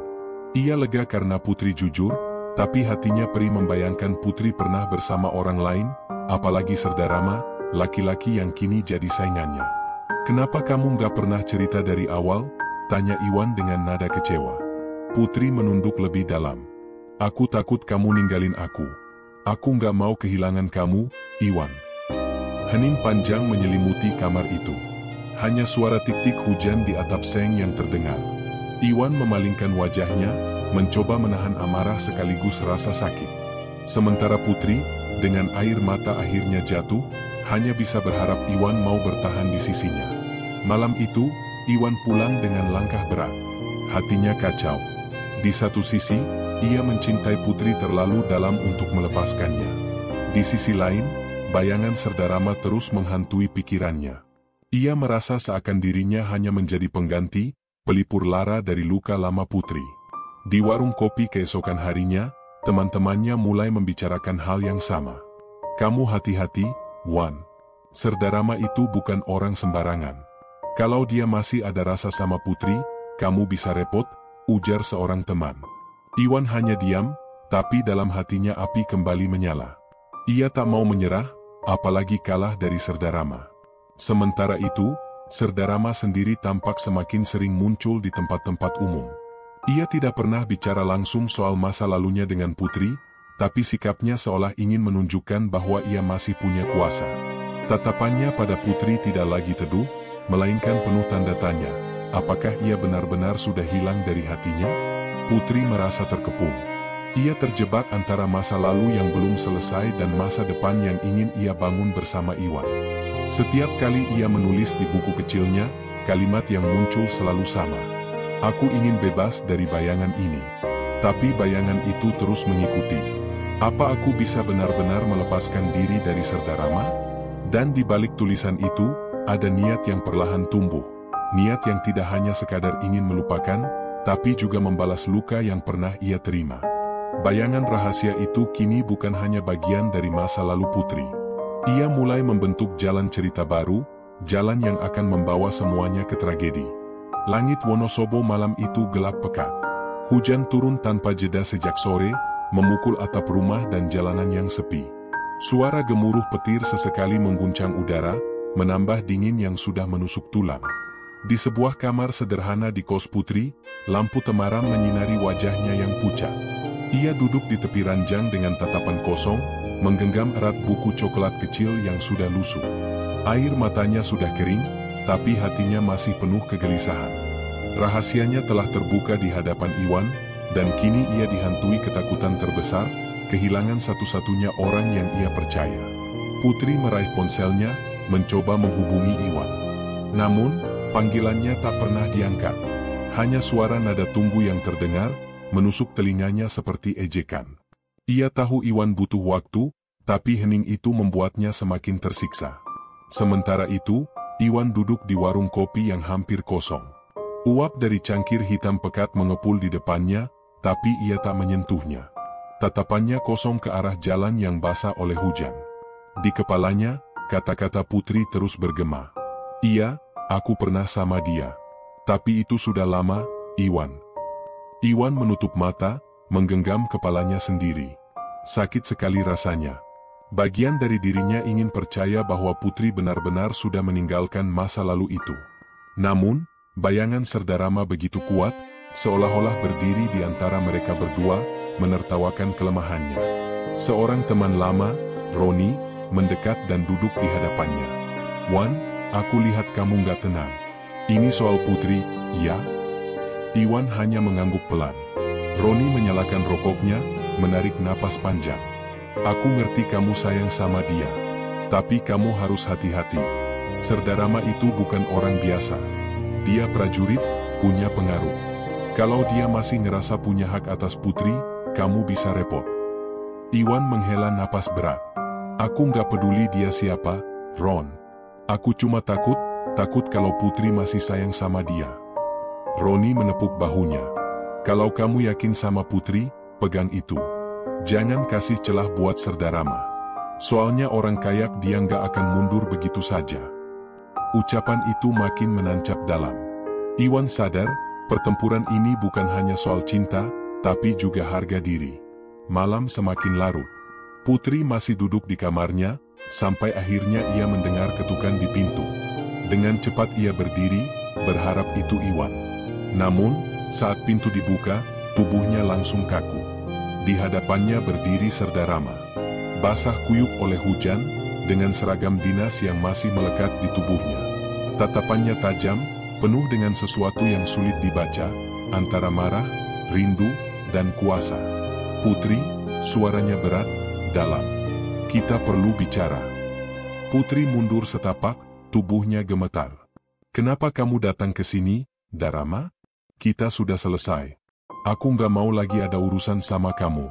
Ia lega karena Putri jujur, tapi hatinya perih membayangkan Putri pernah bersama orang lain, apalagi Serdarama, laki-laki yang kini jadi saingannya. Kenapa kamu nggak pernah cerita dari awal? Tanya Iwan dengan nada kecewa. Putri menunduk lebih dalam. Aku takut kamu ninggalin aku. Aku nggak mau kehilangan kamu, Iwan. Hening panjang menyelimuti kamar itu. Hanya suara tik-tik hujan di atap seng yang terdengar. Iwan memalingkan wajahnya, mencoba menahan amarah sekaligus rasa sakit. Sementara Putri, dengan air mata akhirnya jatuh, hanya bisa berharap Iwan mau bertahan di sisinya. Malam itu, Iwan pulang dengan langkah berat. Hatinya kacau. Di satu sisi, ia mencintai Putri terlalu dalam untuk melepaskannya. Di sisi lain, bayangan Serdarama terus menghantui pikirannya. Ia merasa seakan dirinya hanya menjadi pengganti, pelipur lara dari luka lama Putri. Di warung kopi keesokan harinya, teman-temannya mulai membicarakan hal yang sama. Kamu hati-hati, Wan. Serdarama itu bukan orang sembarangan. Kalau dia masih ada rasa sama Putri, kamu bisa repot, ujar seorang teman. Iwan hanya diam, tapi dalam hatinya api kembali menyala. Ia tak mau menyerah, apalagi kalah dari Serdarama. Sementara itu, Serdarama sendiri tampak semakin sering muncul di tempat-tempat umum. Ia tidak pernah bicara langsung soal masa lalunya dengan Putri, tapi sikapnya seolah ingin menunjukkan bahwa ia masih punya kuasa. Tatapannya pada Putri tidak lagi teduh, melainkan penuh tanda tanya. Apakah ia benar-benar sudah hilang dari hatinya? Putri merasa terkepung. Ia terjebak antara masa lalu yang belum selesai dan masa depan yang ingin ia bangun bersama Iwan. Setiap kali ia menulis di buku kecilnya, kalimat yang muncul selalu sama. Aku ingin bebas dari bayangan ini. Tapi bayangan itu terus mengikuti. Apa aku bisa benar-benar melepaskan diri dari Serdarama? Dan di balik tulisan itu, ada niat yang perlahan tumbuh. Niat yang tidak hanya sekadar ingin melupakan, tapi juga membalas luka yang pernah ia terima. Bayangan rahasia itu kini bukan hanya bagian dari masa lalu Putri. Ia mulai membentuk jalan cerita baru, jalan yang akan membawa semuanya ke tragedi. Langit Wonosobo malam itu gelap pekat. Hujan turun tanpa jeda sejak sore, memukul atap rumah dan jalanan yang sepi. Suara gemuruh petir sesekali mengguncang udara, menambah dingin yang sudah menusuk tulang. Di sebuah kamar sederhana di kos Putri, lampu temaram menyinari wajahnya yang pucat. Ia duduk di tepi ranjang dengan tatapan kosong, menggenggam erat buku coklat kecil yang sudah lusuh. Air matanya sudah kering, tapi hatinya masih penuh kegelisahan. Rahasianya telah terbuka di hadapan Iwan, dan kini ia dihantui ketakutan terbesar, kehilangan satu-satunya orang yang ia percaya. Putri meraih ponselnya, mencoba menghubungi Iwan. Namun, panggilannya tak pernah diangkat. Hanya suara nada tunggu yang terdengar, menusuk telinganya seperti ejekan. Ia tahu Iwan butuh waktu, tapi hening itu membuatnya semakin tersiksa. Sementara itu, Iwan duduk di warung kopi yang hampir kosong. Uap dari cangkir hitam pekat mengepul di depannya, tapi ia tak menyentuhnya. Tatapannya kosong ke arah jalan yang basah oleh hujan. Di kepalanya, kata-kata Putri terus bergema. Iya, aku pernah sama dia. Tapi itu sudah lama, Iwan. Iwan menutup mata, menggenggam kepalanya sendiri. Sakit sekali rasanya. Bagian dari dirinya ingin percaya bahwa Putri benar-benar sudah meninggalkan masa lalu itu. Namun, bayangan Serdarama begitu kuat, seolah-olah berdiri di antara mereka berdua, menertawakan kelemahannya. Seorang teman lama, Roni, mendekat dan duduk di hadapannya. "Wan, aku lihat kamu nggak tenang. Ini soal Putri, ya?" Iwan hanya mengangguk pelan. Roni menyalakan rokoknya, menarik napas panjang. "Aku ngerti kamu sayang sama dia. Tapi kamu harus hati-hati. Serdarama itu bukan orang biasa. Dia prajurit, punya pengaruh. Kalau dia masih ngerasa punya hak atas Putri, kamu bisa repot." Iwan menghela napas berat. "Aku nggak peduli dia siapa, Ron. Aku cuma takut kalau Putri masih sayang sama dia." Roni menepuk bahunya. "Kalau kamu yakin sama Putri, pegang itu. Jangan kasih celah buat Serdarama. Soalnya orang kayak dia nggak akan mundur begitu saja." Ucapan itu makin menancap dalam. Iwan sadar, pertempuran ini bukan hanya soal cinta, tapi juga harga diri. Malam semakin larut. Putri masih duduk di kamarnya, sampai akhirnya ia mendengar ketukan di pintu. Dengan cepat ia berdiri, berharap itu Iwan. Namun, saat pintu dibuka, tubuhnya langsung kaku. Di hadapannya berdiri Serdarama. Basah kuyup oleh hujan, dengan seragam dinas yang masih melekat di tubuhnya. Tatapannya tajam, penuh dengan sesuatu yang sulit dibaca, antara marah, rindu, dan kuasa. "Putri," suaranya berat, dalam. "Kita perlu bicara." Putri mundur setapak, tubuhnya gemetar. "Kenapa kamu datang ke sini, Darama? Kita sudah selesai. Aku nggak mau lagi ada urusan sama kamu."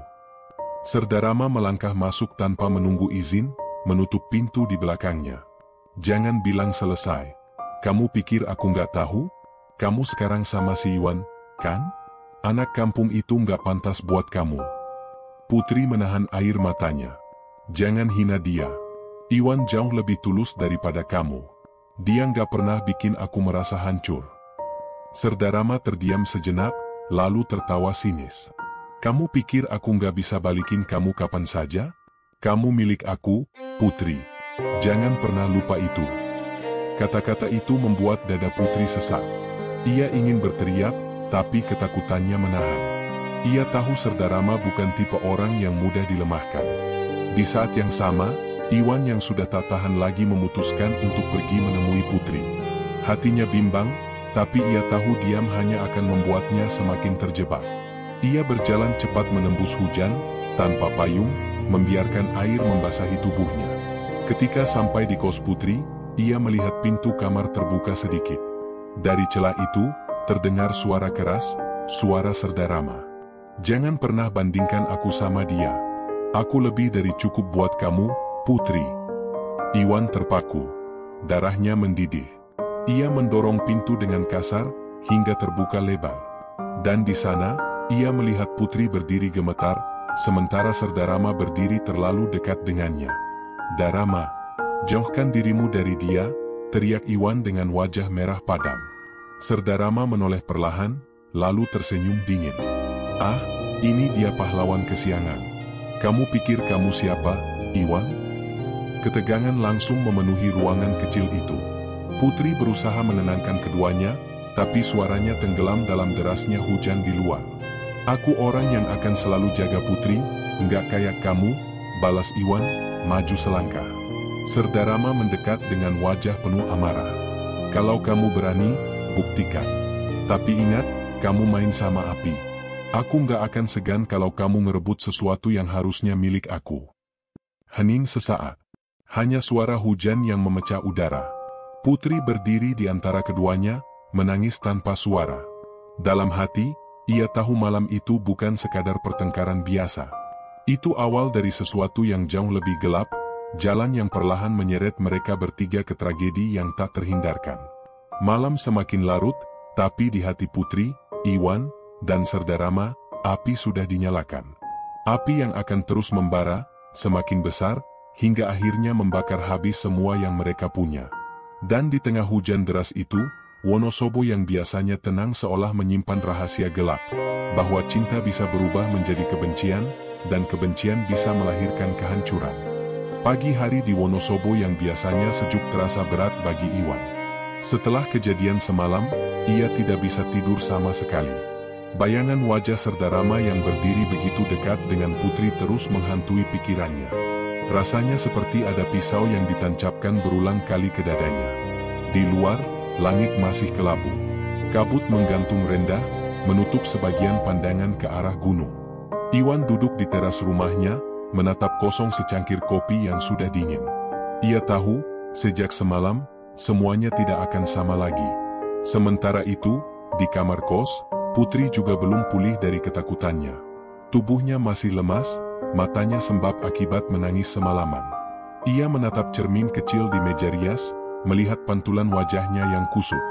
Serdarama melangkah masuk tanpa menunggu izin, menutup pintu di belakangnya. "Jangan bilang selesai. Kamu pikir aku nggak tahu? Kamu sekarang sama si Iwan, kan? Anak kampung itu nggak pantas buat kamu." Putri menahan air matanya. "Jangan hina dia. Iwan jauh lebih tulus daripada kamu. Dia nggak pernah bikin aku merasa hancur." Serdarama terdiam sejenak, lalu tertawa sinis. "Kamu pikir aku nggak bisa balikin kamu kapan saja? Kamu milik aku, Putri. Jangan pernah lupa itu." Kata-kata itu membuat dada Putri sesak. Ia ingin berteriak, tapi ketakutannya menahan. Ia tahu Serdarama bukan tipe orang yang mudah dilemahkan. Di saat yang sama, Iwan yang sudah tak tahan lagi memutuskan untuk pergi menemui Putri. Hatinya bimbang, tapi ia tahu diam hanya akan membuatnya semakin terjebak. Ia berjalan cepat menembus hujan, tanpa payung, membiarkan air membasahi tubuhnya. Ketika sampai di kos Putri, ia melihat pintu kamar terbuka sedikit. Dari celah itu, terdengar suara keras, suara Serdarama. "Jangan pernah bandingkan aku sama dia. Aku lebih dari cukup buat kamu, Putri." Iwan terpaku. Darahnya mendidih. Ia mendorong pintu dengan kasar, hingga terbuka lebar. Dan di sana, ia melihat Putri berdiri gemetar, sementara Serdarama berdiri terlalu dekat dengannya. "Darama, jauhkan dirimu dari dia," teriak Iwan dengan wajah merah padam. Serdarama menoleh perlahan, lalu tersenyum dingin. "Ah, ini dia pahlawan kesiangan. Kamu pikir kamu siapa, Iwan?" Ketegangan langsung memenuhi ruangan kecil itu. Putri berusaha menenangkan keduanya, tapi suaranya tenggelam dalam derasnya hujan di luar. "Aku orang yang akan selalu jaga Putri, nggak kayak kamu," balas Iwan, maju selangkah. Serdarama mendekat dengan wajah penuh amarah. "Kalau kamu berani, buktikan. Tapi ingat, kamu main sama api. Aku nggak akan segan kalau kamu ngerebut sesuatu yang harusnya milik aku." Hening sesaat. Hanya suara hujan yang memecah udara. Putri berdiri di antara keduanya, menangis tanpa suara. Dalam hati, ia tahu malam itu bukan sekadar pertengkaran biasa. Itu awal dari sesuatu yang jauh lebih gelap, jalan yang perlahan menyeret mereka bertiga ke tragedi yang tak terhindarkan. Malam semakin larut, tapi di hati Putri, Iwan, dan Serdarama, api sudah dinyalakan. Api yang akan terus membara, semakin besar, hingga akhirnya membakar habis semua yang mereka punya. Dan di tengah hujan deras itu, Wonosobo yang biasanya tenang seolah menyimpan rahasia gelap, bahwa cinta bisa berubah menjadi kebencian, dan kebencian bisa melahirkan kehancuran. Pagi hari di Wonosobo yang biasanya sejuk terasa berat bagi Iwan. Setelah kejadian semalam, ia tidak bisa tidur sama sekali. Bayangan wajah Serdarama yang berdiri begitu dekat dengan Putri terus menghantui pikirannya. Rasanya seperti ada pisau yang ditancapkan berulang kali ke dadanya. Di luar, langit masih kelabu. Kabut menggantung rendah, menutup sebagian pandangan ke arah gunung. Iwan duduk di teras rumahnya, menatap kosong secangkir kopi yang sudah dingin. Ia tahu, sejak semalam, semuanya tidak akan sama lagi. Sementara itu, di kamar kos, Putri juga belum pulih dari ketakutannya. Tubuhnya masih lemas, matanya sembab akibat menangis semalaman. Ia menatap cermin kecil di meja rias, melihat pantulan wajahnya yang kusut.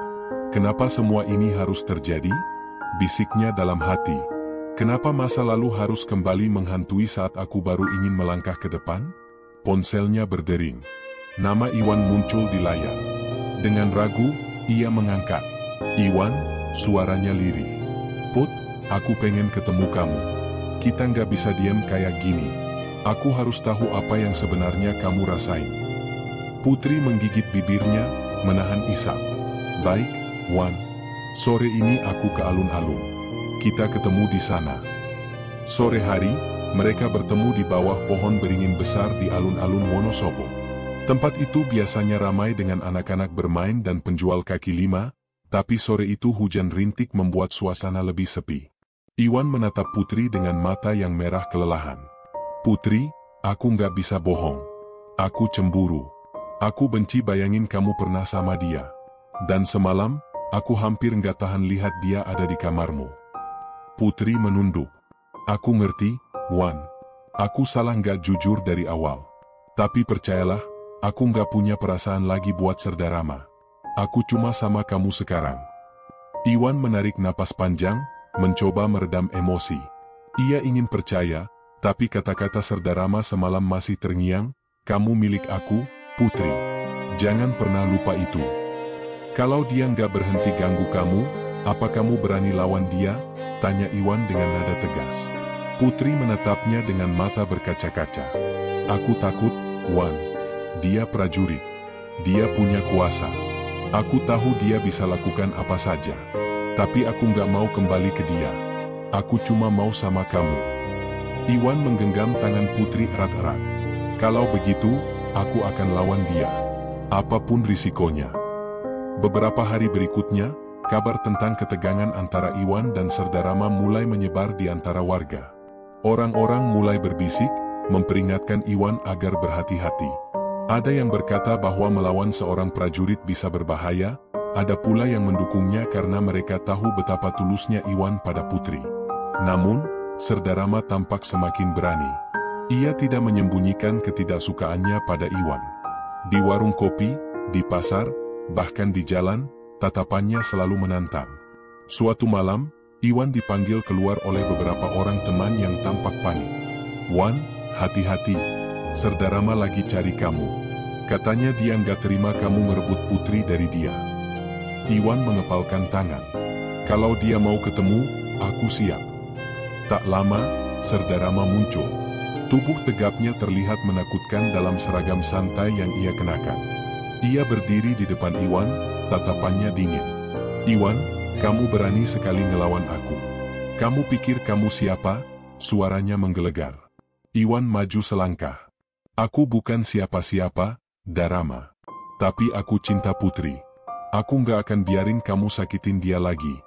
"Kenapa semua ini harus terjadi?" bisiknya dalam hati. "Kenapa masa lalu harus kembali menghantui saat aku baru ingin melangkah ke depan?" Ponselnya berdering. Nama Iwan muncul di layar. Dengan ragu, ia mengangkat. "Iwan," suaranya lirih. "Put, aku pengen ketemu kamu. Kita nggak bisa diam kayak gini. Aku harus tahu apa yang sebenarnya kamu rasain." Putri menggigit bibirnya, menahan isap. "Baik, Wan. Sore ini aku ke alun-alun. Kita ketemu di sana." Sore hari, mereka bertemu di bawah pohon beringin besar di alun-alun Wonosobo. Tempat itu biasanya ramai dengan anak-anak bermain dan penjual kaki lima, tapi sore itu hujan rintik membuat suasana lebih sepi. Iwan menatap Putri dengan mata yang merah kelelahan. "Putri, aku nggak bisa bohong. Aku cemburu. Aku benci bayangin kamu pernah sama dia. Dan semalam, aku hampir nggak tahan lihat dia ada di kamarmu." Putri menunduk. "Aku ngerti, Wan. Aku salah nggak jujur dari awal. Tapi percayalah, aku nggak punya perasaan lagi buat Serdarama. Aku cuma sama kamu sekarang." Iwan menarik napas panjang, mencoba meredam emosi. Ia ingin percaya, tapi kata-kata Serdarama semalam masih terngiang, "Kamu milik aku, Putri. Jangan pernah lupa itu. Kalau dia nggak berhenti ganggu kamu, apa kamu berani lawan dia?" tanya Iwan dengan nada tegas. Putri menatapnya dengan mata berkaca-kaca. "Aku takut, Wan. Dia prajurit. Dia punya kuasa. Aku tahu dia bisa lakukan apa saja. Tapi aku nggak mau kembali ke dia. Aku cuma mau sama kamu." Iwan menggenggam tangan Putri erat-erat. "Kalau begitu, aku akan lawan dia. Apapun risikonya." Beberapa hari berikutnya, kabar tentang ketegangan antara Iwan dan Serdarama mulai menyebar di antara warga. Orang-orang mulai berbisik, memperingatkan Iwan agar berhati-hati. Ada yang berkata bahwa melawan seorang prajurit bisa berbahaya, ada pula yang mendukungnya karena mereka tahu betapa tulusnya Iwan pada Putri. Namun, Serdarama tampak semakin berani. Ia tidak menyembunyikan ketidaksukaannya pada Iwan. Di warung kopi, di pasar, bahkan di jalan, tatapannya selalu menantang. Suatu malam, Iwan dipanggil keluar oleh beberapa orang teman yang tampak panik. "Wan, hati-hati. Serdarama lagi cari kamu. Katanya dia nggak terima kamu merebut Putri dari dia." Iwan mengepalkan tangan. "Kalau dia mau ketemu, aku siap." Tak lama, Serdarama muncul. Tubuh tegapnya terlihat menakutkan dalam seragam santai yang ia kenakan. Ia berdiri di depan Iwan, tatapannya dingin. "Iwan, kamu berani sekali ngelawan aku. Kamu pikir kamu siapa?" Suaranya menggelegar. Iwan maju selangkah. "Aku bukan siapa-siapa, Darama. Tapi aku cinta Putri. Aku nggak akan biarin kamu sakitin dia lagi."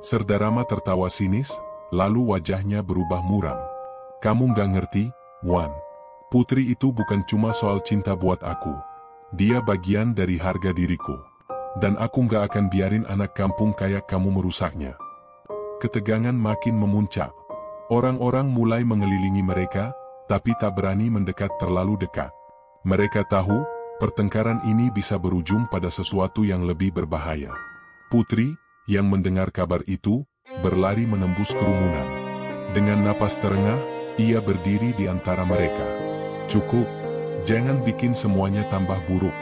Serdarama tertawa sinis, lalu wajahnya berubah muram. "Kamu nggak ngerti, Wan. Putri itu bukan cuma soal cinta buat aku. Dia bagian dari harga diriku. Dan aku nggak akan biarin anak kampung kayak kamu merusaknya." Ketegangan makin memuncak. Orang-orang mulai mengelilingi mereka, tapi tak berani mendekat terlalu dekat. Mereka tahu, pertengkaran ini bisa berujung pada sesuatu yang lebih berbahaya. Putri, yang mendengar kabar itu, berlari menembus kerumunan. Dengan napas terengah, ia berdiri di antara mereka. "Cukup, jangan bikin semuanya tambah buruk.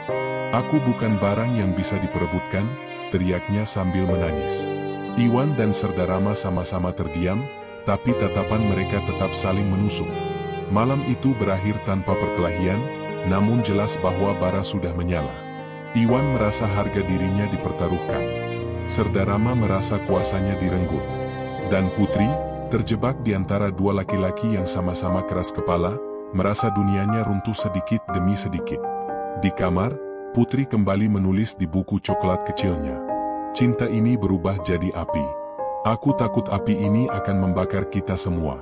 Aku bukan barang yang bisa diperebutkan," teriaknya sambil menangis. Iwan dan Serdarama sama-sama terdiam, tapi tatapan mereka tetap saling menusuk. Malam itu berakhir tanpa perkelahian, namun jelas bahwa bara sudah menyala. Iwan merasa harga dirinya dipertaruhkan. Serdarama merasa kuasanya direnggut. Dan Putri, terjebak di antara dua laki-laki yang sama-sama keras kepala, merasa dunianya runtuh sedikit demi sedikit. Di kamar, Putri kembali menulis di buku coklat kecilnya. Cinta ini berubah jadi api. Aku takut api ini akan membakar kita semua.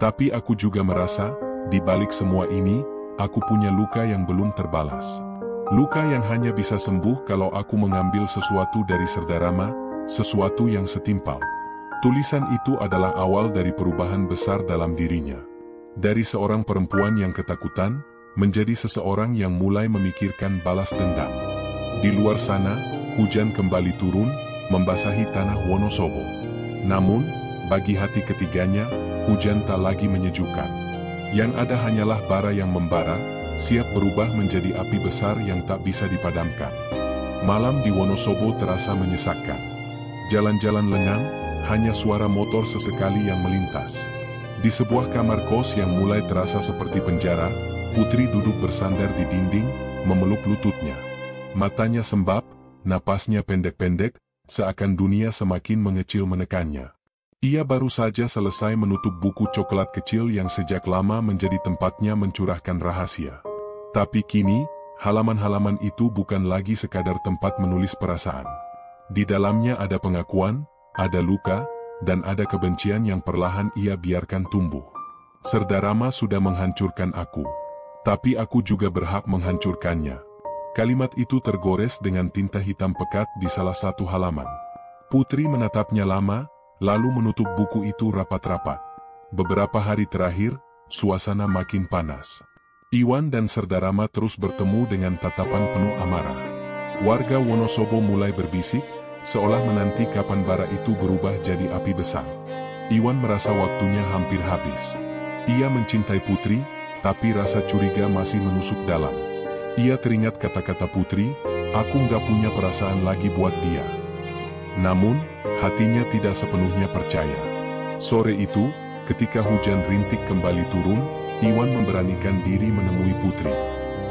Tapi aku juga merasa, di balik semua ini, aku punya luka yang belum terbalas. Luka yang hanya bisa sembuh kalau aku mengambil sesuatu dari Serdarama, sesuatu yang setimpal. Tulisan itu adalah awal dari perubahan besar dalam dirinya. Dari seorang perempuan yang ketakutan, menjadi seseorang yang mulai memikirkan balas dendam. Di luar sana, hujan kembali turun, membasahi tanah Wonosobo. Namun, bagi hati ketiganya, hujan tak lagi menyejukkan. Yang ada hanyalah bara yang membara, siap berubah menjadi api besar yang tak bisa dipadamkan. Malam di Wonosobo terasa menyesakkan. Jalan-jalan lengang, hanya suara motor sesekali yang melintas. Di sebuah kamar kos yang mulai terasa seperti penjara, Putri duduk bersandar di dinding, memeluk lututnya. Matanya sembab, napasnya pendek-pendek, seakan dunia semakin mengecil menekannya. Ia baru saja selesai menutup buku coklat kecil yang sejak lama menjadi tempatnya mencurahkan rahasia. Tapi kini, halaman-halaman itu bukan lagi sekadar tempat menulis perasaan. Di dalamnya ada pengakuan, ada luka, dan ada kebencian yang perlahan ia biarkan tumbuh. Serdarama sudah menghancurkan aku. Tapi aku juga berhak menghancurkannya. Kalimat itu tergores dengan tinta hitam pekat di salah satu halaman. Putri menatapnya lama, lalu menutup buku itu rapat-rapat. Beberapa hari terakhir, suasana makin panas. Iwan dan Serdarama terus bertemu dengan tatapan penuh amarah. Warga Wonosobo mulai berbisik, seolah menanti kapan bara itu berubah jadi api besar. Iwan merasa waktunya hampir habis. Ia mencintai Putri, tapi rasa curiga masih menusuk dalam. Ia teringat kata-kata Putri, aku nggak punya perasaan lagi buat dia. Namun, hatinya tidak sepenuhnya percaya. Sore itu, ketika hujan rintik kembali turun, Iwan memberanikan diri menemui Putri.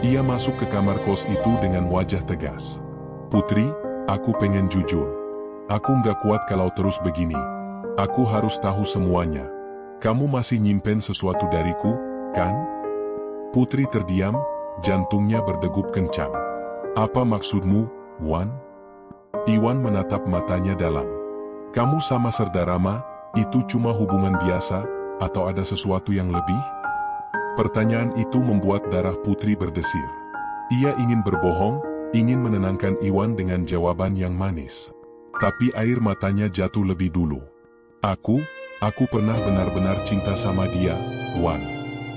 Ia masuk ke kamar kos itu dengan wajah tegas. Putri, aku pengen jujur. Aku nggak kuat kalau terus begini. Aku harus tahu semuanya. Kamu masih nyimpen sesuatu dariku, kan? Putri terdiam, jantungnya berdegup kencang. Apa maksudmu, Wan? Iwan menatap matanya dalam. Kamu sama Serdarama, itu cuma hubungan biasa, atau ada sesuatu yang lebih? Pertanyaan itu membuat darah Putri berdesir. Ia ingin berbohong, ingin menenangkan Iwan dengan jawaban yang manis. Tapi air matanya jatuh lebih dulu. Aku pernah benar-benar cinta sama dia, Wan.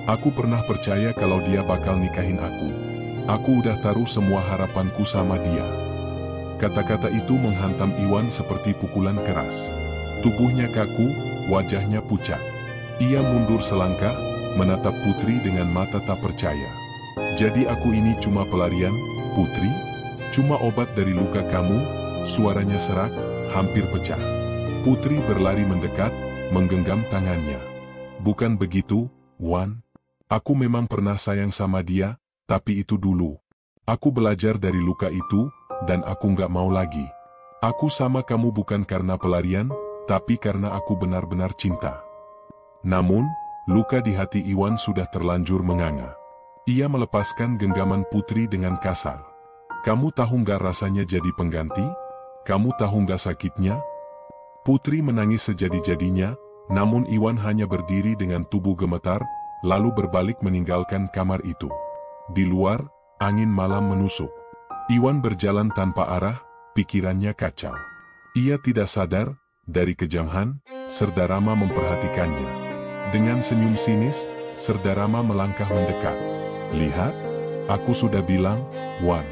Aku pernah percaya kalau dia bakal nikahin aku. Aku udah taruh semua harapanku sama dia. Kata-kata itu menghantam Iwan seperti pukulan keras. Tubuhnya kaku, wajahnya pucat. Ia mundur selangkah, menatap Putri dengan mata tak percaya. Jadi aku ini cuma pelarian, Putri? Cuma obat dari luka kamu? Suaranya serak, hampir pecah. Putri berlari mendekat, menggenggam tangannya. Bukan begitu, Wan. Aku memang pernah sayang sama dia, tapi itu dulu. Aku belajar dari luka itu, dan aku nggak mau lagi. Aku sama kamu bukan karena pelarian, tapi karena aku benar-benar cinta. Namun, luka di hati Iwan sudah terlanjur menganga. Ia melepaskan genggaman Putri dengan kasar. Kamu tahu nggak rasanya jadi pengganti? Kamu tahu nggak sakitnya? Putri menangis sejadi-jadinya, namun Iwan hanya berdiri dengan tubuh gemetar, lalu berbalik meninggalkan kamar itu. Di luar, angin malam menusuk. Iwan berjalan tanpa arah, pikirannya kacau. Ia tidak sadar, dari kejauhan, Serdarama memperhatikannya. Dengan senyum sinis, Serdarama melangkah mendekat. Lihat, aku sudah bilang, Wan.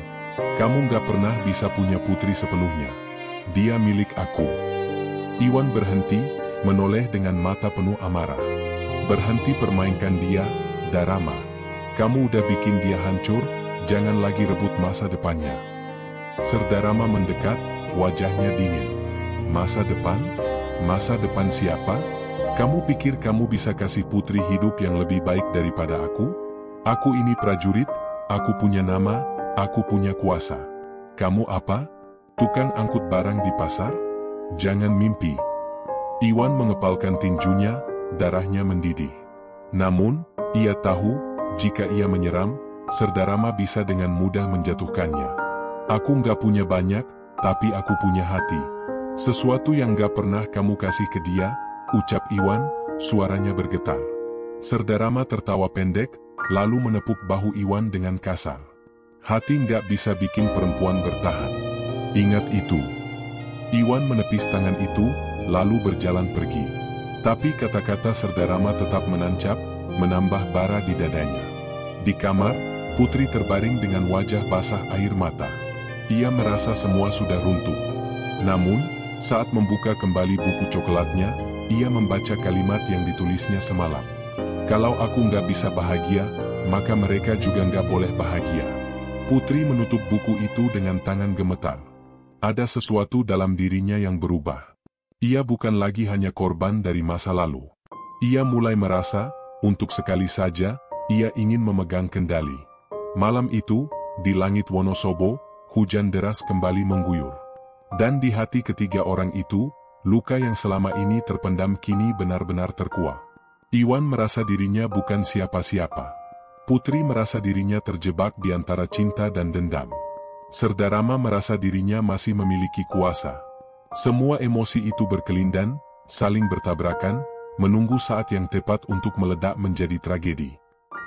Kamu gak pernah bisa punya Putri sepenuhnya. Dia milik aku. Iwan berhenti, menoleh dengan mata penuh amarah. Berhenti permainkan dia, Darama. Kamu udah bikin dia hancur, jangan lagi rebut masa depannya. Serdarama mendekat, wajahnya dingin. Masa depan? Masa depan siapa? Kamu pikir kamu bisa kasih Putri hidup yang lebih baik daripada aku? Aku ini prajurit, aku punya nama, aku punya kuasa. Kamu apa? Tukang angkut barang di pasar? Jangan mimpi. Iwan mengepalkan tinjunya, darahnya mendidih. Namun, ia tahu, jika ia menyeram, Serdarama bisa dengan mudah menjatuhkannya. Aku nggak punya banyak, tapi aku punya hati. Sesuatu yang nggak pernah kamu kasih ke dia, ucap Iwan, suaranya bergetar. Serdarama tertawa pendek, lalu menepuk bahu Iwan dengan kasar. Hati nggak bisa bikin perempuan bertahan. Ingat itu. Iwan menepis tangan itu, lalu berjalan pergi. Tapi kata-kata Serdarama tetap menancap, menambah bara di dadanya. Di kamar, Putri terbaring dengan wajah basah air mata. Ia merasa semua sudah runtuh. Namun, saat membuka kembali buku coklatnya, ia membaca kalimat yang ditulisnya semalam. Kalau aku nggak bisa bahagia, maka mereka juga nggak boleh bahagia. Putri menutup buku itu dengan tangan gemetar. Ada sesuatu dalam dirinya yang berubah. Ia bukan lagi hanya korban dari masa lalu. Ia mulai merasa, untuk sekali saja, ia ingin memegang kendali. Malam itu, di langit Wonosobo, hujan deras kembali mengguyur. Dan di hati ketiga orang itu, luka yang selama ini terpendam kini benar-benar terkuak. Iwan merasa dirinya bukan siapa-siapa. Putri merasa dirinya terjebak di antara cinta dan dendam. Serdarama merasa dirinya masih memiliki kuasa. Semua emosi itu berkelindan, saling bertabrakan, menunggu saat yang tepat untuk meledak menjadi tragedi.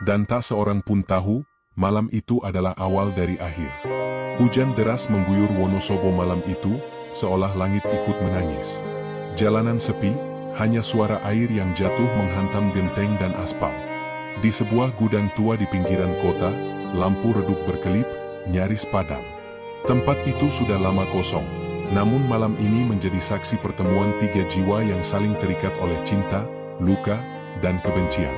Dan tak seorang pun tahu, malam itu adalah awal dari akhir. Hujan deras mengguyur Wonosobo malam itu, seolah langit ikut menangis. Jalanan sepi, hanya suara air yang jatuh menghantam genteng dan aspal. Di sebuah gudang tua di pinggiran kota, lampu redup berkelip, nyaris padam. Tempat itu sudah lama kosong, namun malam ini menjadi saksi pertemuan tiga jiwa yang saling terikat oleh cinta, luka, dan kebencian.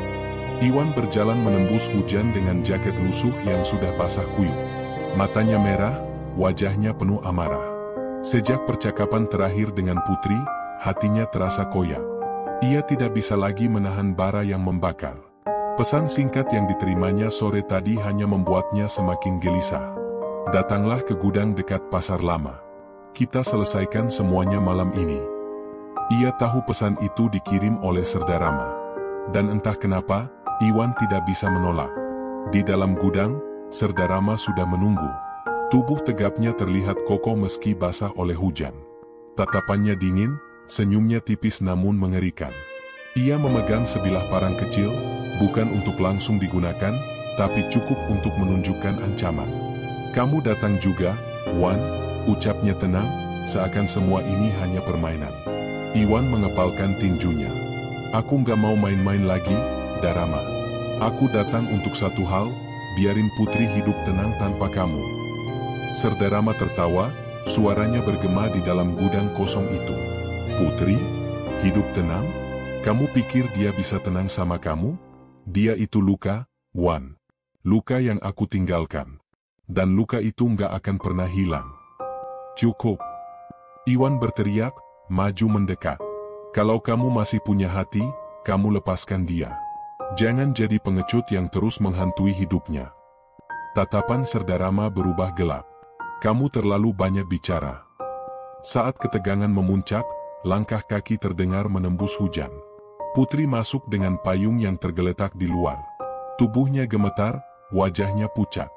Iwan berjalan menembus hujan dengan jaket lusuh yang sudah basah kuyup. Matanya merah, wajahnya penuh amarah. Sejak percakapan terakhir dengan Putri, hatinya terasa koyak. Ia tidak bisa lagi menahan bara yang membakar. Pesan singkat yang diterimanya sore tadi hanya membuatnya semakin gelisah. Datanglah ke gudang dekat pasar lama. Kita selesaikan semuanya malam ini. Ia tahu pesan itu dikirim oleh Serdarama. Dan entah kenapa, Iwan tidak bisa menolak. Di dalam gudang, Serdarama sudah menunggu. Tubuh tegapnya terlihat kokoh meski basah oleh hujan. Tatapannya dingin, senyumnya tipis namun mengerikan. Ia memegang sebilah parang kecil, bukan untuk langsung digunakan, tapi cukup untuk menunjukkan ancaman. Kamu datang juga, Wan, ucapnya tenang, seakan semua ini hanya permainan. Iwan mengepalkan tinjunya. Aku nggak mau main-main lagi, Darama. Aku datang untuk satu hal, biarin Putri hidup tenang tanpa kamu. Serdarama tertawa, suaranya bergema di dalam gudang kosong itu. Putri? Hidup tenang? Kamu pikir dia bisa tenang sama kamu? Dia itu luka, Wan. Luka yang aku tinggalkan. Dan luka itu nggak akan pernah hilang. Cukup. Iwan berteriak, maju mendekat. Kalau kamu masih punya hati, kamu lepaskan dia. Jangan jadi pengecut yang terus menghantui hidupnya. Tatapan Serdarama berubah gelap. Kamu terlalu banyak bicara. Saat ketegangan memuncak, langkah kaki terdengar menembus hujan. Putri masuk dengan payung yang tergeletak di luar. Tubuhnya gemetar, wajahnya pucat.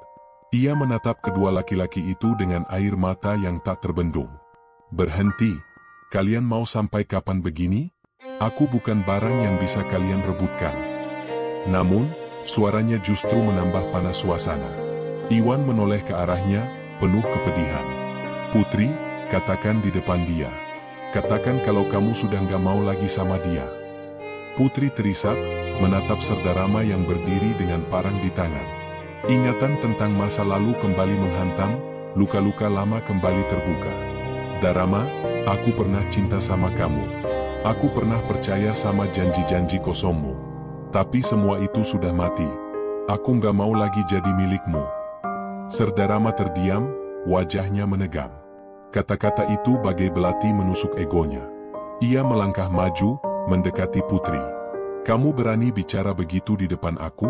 Ia menatap kedua laki-laki itu dengan air mata yang tak terbendung. Berhenti. Kalian mau sampai kapan begini? Aku bukan barang yang bisa kalian rebutkan. Namun, suaranya justru menambah panas suasana. Iwan menoleh ke arahnya, penuh kepedihan. Putri, katakan di depan dia. Katakan kalau kamu sudah nggak mau lagi sama dia. Putri terisak, menatap Serdarama yang berdiri dengan parang di tangan. Ingatan tentang masa lalu kembali menghantam, luka-luka lama kembali terbuka. Darama, aku pernah cinta sama kamu. Aku pernah percaya sama janji-janji kosongmu. Tapi semua itu sudah mati. Aku nggak mau lagi jadi milikmu. Serdarama terdiam, wajahnya menegam. Kata-kata itu bagai belati menusuk egonya. Ia melangkah maju, mendekati Putri. Kamu berani bicara begitu di depan aku?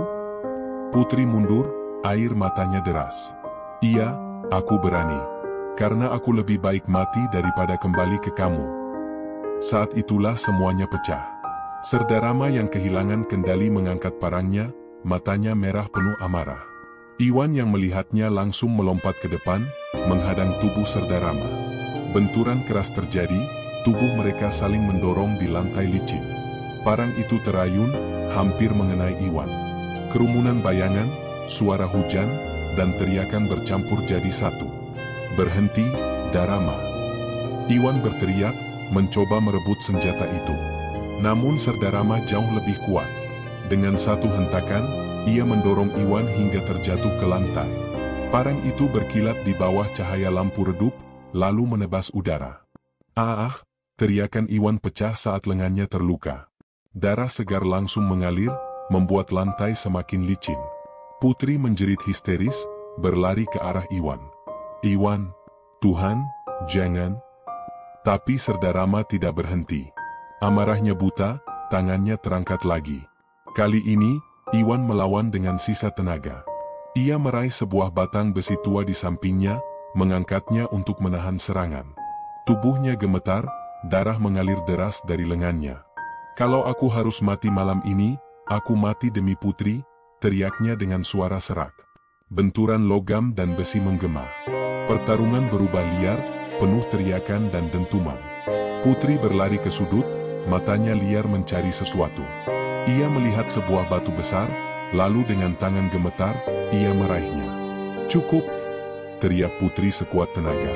Putri mundur, air matanya deras. Iya, aku berani. Karena aku lebih baik mati daripada kembali ke kamu. Saat itulah semuanya pecah. Serdarama yang kehilangan kendali mengangkat parangnya, matanya merah penuh amarah. Iwan yang melihatnya langsung melompat ke depan, menghadang tubuh Serdarama. Benturan keras terjadi, tubuh mereka saling mendorong di lantai licin. Parang itu terayun, hampir mengenai Iwan. Kerumunan bayangan, suara hujan, dan teriakan bercampur jadi satu. "Berhenti, Darama!" Iwan berteriak, mencoba merebut senjata itu. Namun Serdarama jauh lebih kuat. Dengan satu hentakan, ia mendorong Iwan hingga terjatuh ke lantai. Parang itu berkilat di bawah cahaya lampu redup, lalu menebas udara. "Ah!" teriakan Iwan pecah saat lengannya terluka. Darah segar langsung mengalir, membuat lantai semakin licin. Putri menjerit histeris, berlari ke arah Iwan. "Iwan, Tuhan, jangan!" Tapi Serdarama tidak berhenti. Amarahnya buta, tangannya terangkat lagi. Kali ini, Iwan melawan dengan sisa tenaga. Ia meraih sebuah batang besi tua di sampingnya, mengangkatnya untuk menahan serangan. Tubuhnya gemetar, darah mengalir deras dari lengannya. "Kalau aku harus mati malam ini, aku mati demi Putri," teriaknya dengan suara serak. Benturan logam dan besi menggema. Pertarungan berubah liar, penuh teriakan dan dentuman. Putri berlari ke sudut, matanya liar mencari sesuatu. Ia melihat sebuah batu besar, lalu dengan tangan gemetar, ia meraihnya. "Cukup!" teriak Putri sekuat tenaga.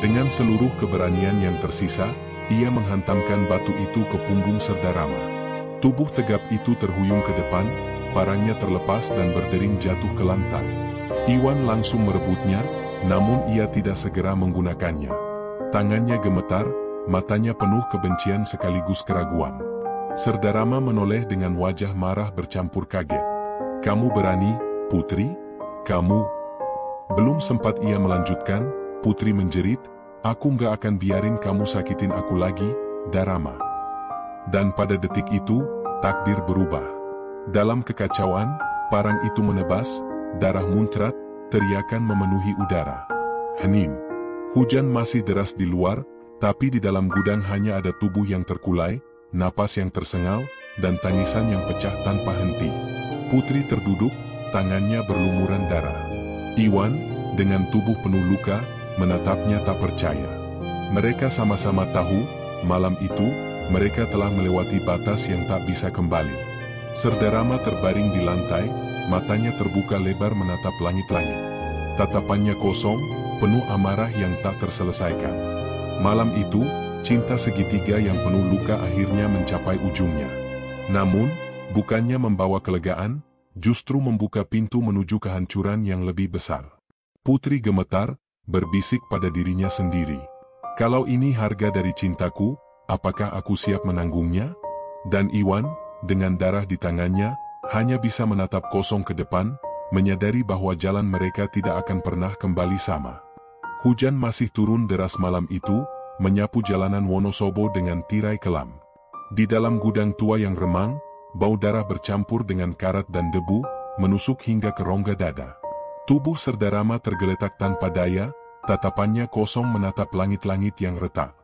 Dengan seluruh keberanian yang tersisa, ia menghantamkan batu itu ke punggung Serdarama. Tubuh tegap itu terhuyung ke depan, parangnya terlepas dan berdering jatuh ke lantai. Iwan langsung merebutnya, namun ia tidak segera menggunakannya. Tangannya gemetar, matanya penuh kebencian sekaligus keraguan. Serdarama menoleh dengan wajah marah bercampur kaget. "Kamu berani, Putri? Kamu?" Belum sempat ia melanjutkan, Putri menjerit, "Aku nggak akan biarin kamu sakitin aku lagi, Darama." Dan pada detik itu, takdir berubah. Dalam kekacauan, parang itu menebas, darah muncrat, teriakan memenuhi udara. Hening. Hujan masih deras di luar, tapi di dalam gudang hanya ada tubuh yang terkulai, napas yang tersengal, dan tangisan yang pecah tanpa henti. Putri terduduk, tangannya berlumuran darah. Iwan, dengan tubuh penuh luka, menatapnya tak percaya. Mereka sama-sama tahu, malam itu, mereka telah melewati batas yang tak bisa kembali. Serdarama terbaring di lantai, matanya terbuka lebar menatap langit-langit. Tatapannya kosong, penuh amarah yang tak terselesaikan. Malam itu, cinta segitiga yang penuh luka akhirnya mencapai ujungnya. Namun, bukannya membawa kelegaan, justru membuka pintu menuju kehancuran yang lebih besar. Putri gemetar, berbisik pada dirinya sendiri. "Kalau ini harga dari cintaku, apakah aku siap menanggungnya?" Dan Iwan, dengan darah di tangannya, hanya bisa menatap kosong ke depan, menyadari bahwa jalan mereka tidak akan pernah kembali sama. Hujan masih turun deras malam itu, menyapu jalanan Wonosobo dengan tirai kelam. Di dalam gudang tua yang remang, bau darah bercampur dengan karat dan debu, menusuk hingga ke rongga dada. Tubuh Serdarama tergeletak tanpa daya, tatapannya kosong menatap langit-langit yang retak.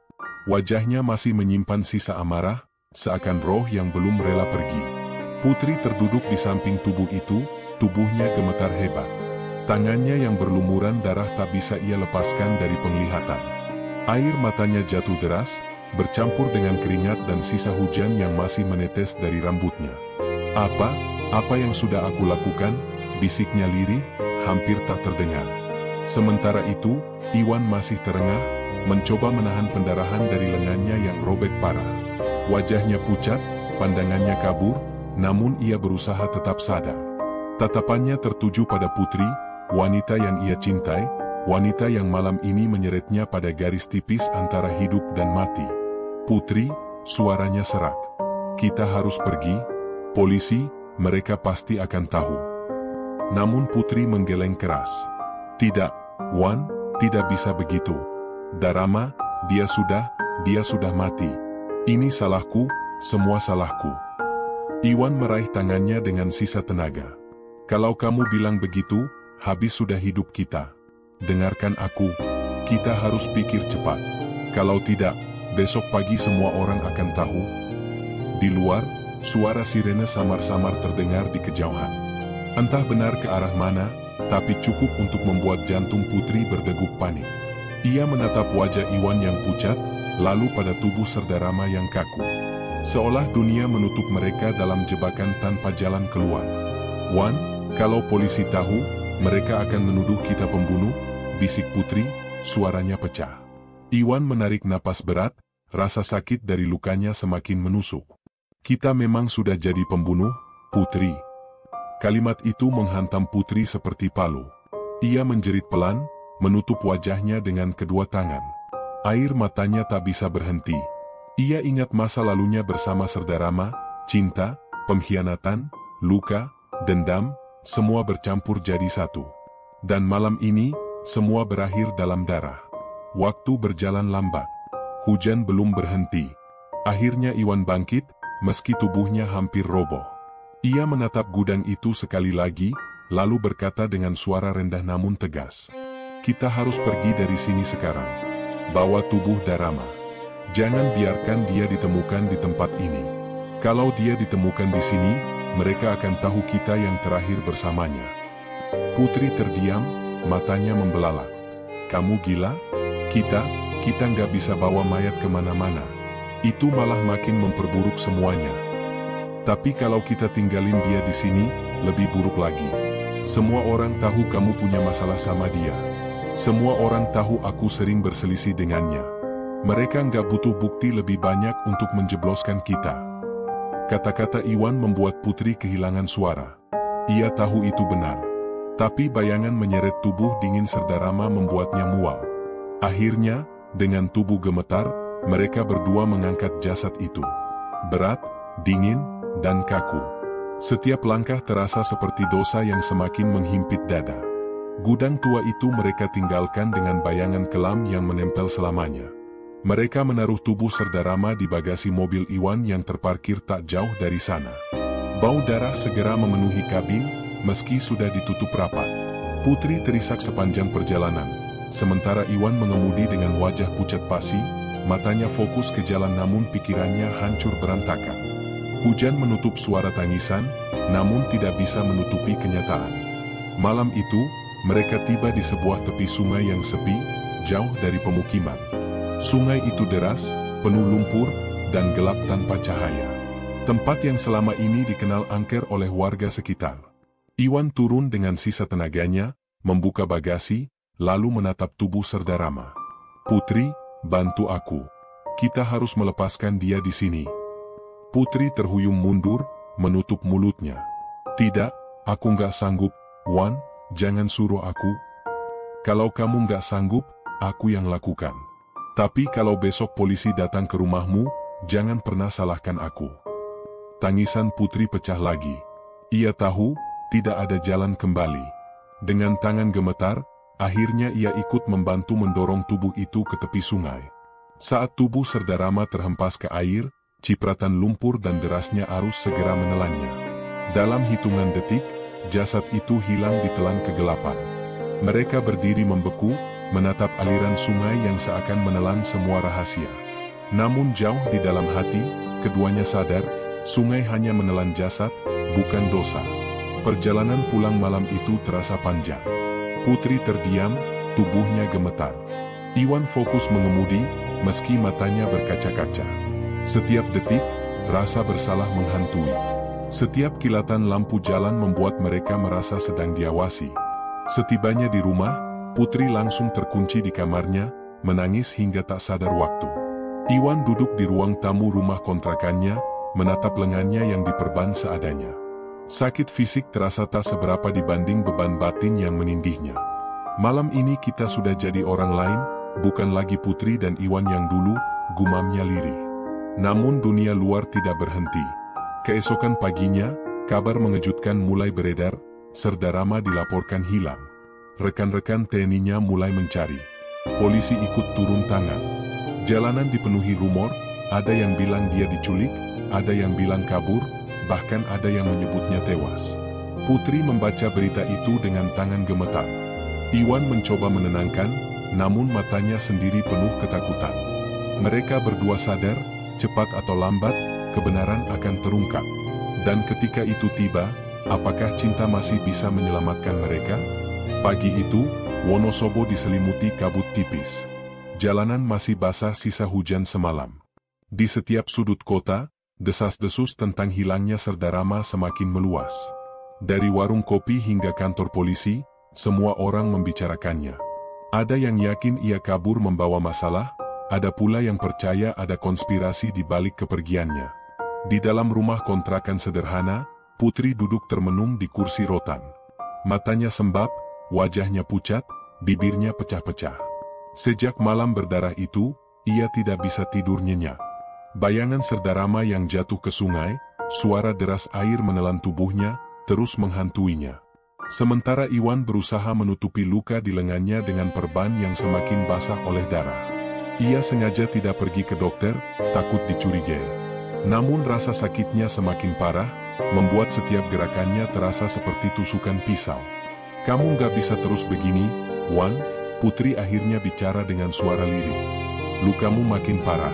Wajahnya masih menyimpan sisa amarah, seakan roh yang belum rela pergi. Putri terduduk di samping tubuh itu, tubuhnya gemetar hebat. Tangannya yang berlumuran darah tak bisa ia lepaskan dari penglihatan. Air matanya jatuh deras, bercampur dengan keringat dan sisa hujan yang masih menetes dari rambutnya. Apa yang sudah aku lakukan?" bisiknya lirih, hampir tak terdengar. Sementara itu, Iwan masih terengah, mencoba menahan pendarahan dari lengannya yang robek parah. Wajahnya pucat, pandangannya kabur, namun ia berusaha tetap sadar. Tatapannya tertuju pada Putri, wanita yang ia cintai, wanita yang malam ini menyeretnya pada garis tipis antara hidup dan mati. "Putri," suaranya serak. "Kita harus pergi. Polisi, mereka pasti akan tahu." Namun Putri menggeleng keras. "Tidak, Wan, tidak bisa begitu. Darama, dia sudah mati. Ini salahku, semua salahku." Iwan meraih tangannya dengan sisa tenaga. "Kalau kamu bilang begitu, habis sudah hidup kita. Dengarkan aku, kita harus pikir cepat. Kalau tidak, besok pagi semua orang akan tahu." Di luar, suara sirene samar-samar terdengar di kejauhan. Entah benar ke arah mana, tapi cukup untuk membuat jantung Putri berdegup panik. Ia menatap wajah Iwan yang pucat, lalu pada tubuh Serdarama yang kaku. Seolah dunia menutup mereka dalam jebakan tanpa jalan keluar. "Wan, kalau polisi tahu, mereka akan menuduh kita pembunuh," bisik Putri, suaranya pecah. Iwan menarik napas berat, rasa sakit dari lukanya semakin menusuk. "Kita memang sudah jadi pembunuh, Putri." Kalimat itu menghantam Putri seperti palu. Ia menjerit pelan, menutup wajahnya dengan kedua tangan. Air matanya tak bisa berhenti. Ia ingat masa lalunya bersama Serdarama, cinta, pengkhianatan, luka, dendam, semua bercampur jadi satu. Dan malam ini, semua berakhir dalam darah. Waktu berjalan lambat. Hujan belum berhenti. Akhirnya Iwan bangkit, meski tubuhnya hampir roboh. Ia menatap gudang itu sekali lagi, lalu berkata dengan suara rendah namun tegas. "Kita harus pergi dari sini sekarang. Bawa tubuh Darama. Jangan biarkan dia ditemukan di tempat ini. Kalau dia ditemukan di sini, mereka akan tahu kita yang terakhir bersamanya." Putri terdiam, matanya membelalak. "Kamu gila? Kita nggak bisa bawa mayat kemana-mana. Itu malah makin memperburuk semuanya. Tapi kalau kita tinggalin dia di sini, lebih buruk lagi. Semua orang tahu kamu punya masalah sama dia. Semua orang tahu aku sering berselisih dengannya. Mereka nggak butuh bukti lebih banyak untuk menjebloskan kita." Kata-kata Iwan membuat Putri kehilangan suara. Ia tahu itu benar. Tapi bayangan menyeret tubuh dingin Serdarama membuatnya mual. Akhirnya, dengan tubuh gemetar, mereka berdua mengangkat jasad itu. Berat, dingin, dan kaku. Setiap langkah terasa seperti dosa yang semakin menghimpit dada. Gudang tua itu mereka tinggalkan dengan bayangan kelam yang menempel selamanya. Mereka menaruh tubuh Serdarama di bagasi mobil Iwan yang terparkir tak jauh dari sana. Bau darah segera memenuhi kabin, meski sudah ditutup rapat. Putri terisak sepanjang perjalanan, sementara Iwan mengemudi dengan wajah pucat pasi, matanya fokus ke jalan namun pikirannya hancur berantakan. Hujan menutup suara tangisan, namun tidak bisa menutupi kenyataan. Malam itu, mereka tiba di sebuah tepi sungai yang sepi, jauh dari pemukiman. Sungai itu deras, penuh lumpur, dan gelap tanpa cahaya. Tempat yang selama ini dikenal angker oleh warga sekitar. Iwan turun dengan sisa tenaganya, membuka bagasi, lalu menatap tubuh Serdarama. "Putri, bantu aku. Kita harus melepaskan dia di sini." Putri terhuyung mundur, menutup mulutnya. "Tidak, aku nggak sanggup, Wan, jangan suruh aku. Kalau kamu nggak sanggup, aku yang lakukan. Tapi kalau besok polisi datang ke rumahmu, jangan pernah salahkan aku." Tangisan Putri pecah lagi. Ia tahu, tidak ada jalan kembali. Dengan tangan gemetar, akhirnya ia ikut membantu mendorong tubuh itu ke tepi sungai. Saat tubuh Serdarama terhempas ke air, cipratan lumpur dan derasnya arus segera menelannya. Dalam hitungan detik, jasad itu hilang ditelan kegelapan. Mereka berdiri membeku, menatap aliran sungai yang seakan menelan semua rahasia. Namun jauh di dalam hati, keduanya sadar, sungai hanya menelan jasad, bukan dosa. Perjalanan pulang malam itu terasa panjang. Putri terdiam, tubuhnya gemetar. Iwan fokus mengemudi, meski matanya berkaca-kaca. Setiap detik, rasa bersalah menghantui. Setiap kilatan lampu jalan membuat mereka merasa sedang diawasi. Setibanya di rumah, Putri langsung terkunci di kamarnya, menangis hingga tak sadar waktu. Iwan duduk di ruang tamu rumah kontrakannya, menatap lengannya yang diperban seadanya. Sakit fisik terasa tak seberapa dibanding beban batin yang menindihnya. "Malam ini kita sudah jadi orang lain, bukan lagi Putri dan Iwan yang dulu," gumamnya lirih. Namun dunia luar tidak berhenti. Keesokan paginya, kabar mengejutkan mulai beredar, Serdarama dilaporkan hilang. Rekan-rekan TNI-nya mulai mencari. Polisi ikut turun tangan. Jalanan dipenuhi rumor, ada yang bilang dia diculik, ada yang bilang kabur, bahkan ada yang menyebutnya tewas. Putri membaca berita itu dengan tangan gemetar. Iwan mencoba menenangkan, namun matanya sendiri penuh ketakutan. Mereka berdua sadar, cepat atau lambat, kebenaran akan terungkap. Dan ketika itu tiba, Apakah cinta masih bisa menyelamatkan mereka? Pagi itu, Wonosobo diselimuti kabut tipis. Jalanan masih basah sisa hujan semalam. Di setiap sudut kota, desas-desus tentang hilangnya Serdarama semakin meluas. Dari warung kopi hingga kantor polisi, semua orang membicarakannya. Ada yang yakin ia kabur membawa masalah, ada pula yang percaya ada konspirasi di balik kepergiannya. Di dalam rumah kontrakan sederhana, Putri duduk termenung di kursi rotan. Matanya sembab, wajahnya pucat, bibirnya pecah-pecah. Sejak malam berdarah itu, ia tidak bisa tidur nyenyak. Bayangan Serdarama yang jatuh ke sungai, suara deras air menelan tubuhnya, terus menghantuinya. Sementara Iwan berusaha menutupi luka di lengannya dengan perban yang semakin basah oleh darah. Ia sengaja tidak pergi ke dokter, takut dicurigai. Namun rasa sakitnya semakin parah, membuat setiap gerakannya terasa seperti tusukan pisau. "Kamu gak bisa terus begini, Wan," Putri akhirnya bicara dengan suara lirih. "Lukamu makin parah.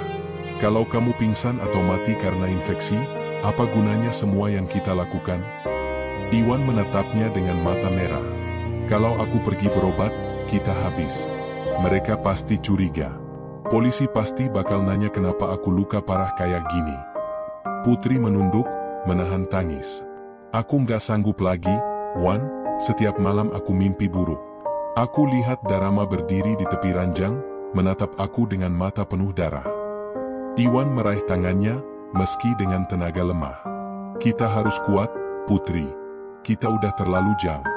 Kalau kamu pingsan atau mati karena infeksi, apa gunanya semua yang kita lakukan?" Iwan menatapnya dengan mata merah. "Kalau aku pergi berobat, kita habis. Mereka pasti curiga. Polisi pasti bakal nanya kenapa aku luka parah kayak gini." Putri menunduk, menahan tangis. "Aku nggak sanggup lagi, Wan, setiap malam aku mimpi buruk. Aku lihat Darama berdiri di tepi ranjang, menatap aku dengan mata penuh darah." Iwan meraih tangannya, meski dengan tenaga lemah. "Kita harus kuat, Putri. Kita udah terlalu jauh.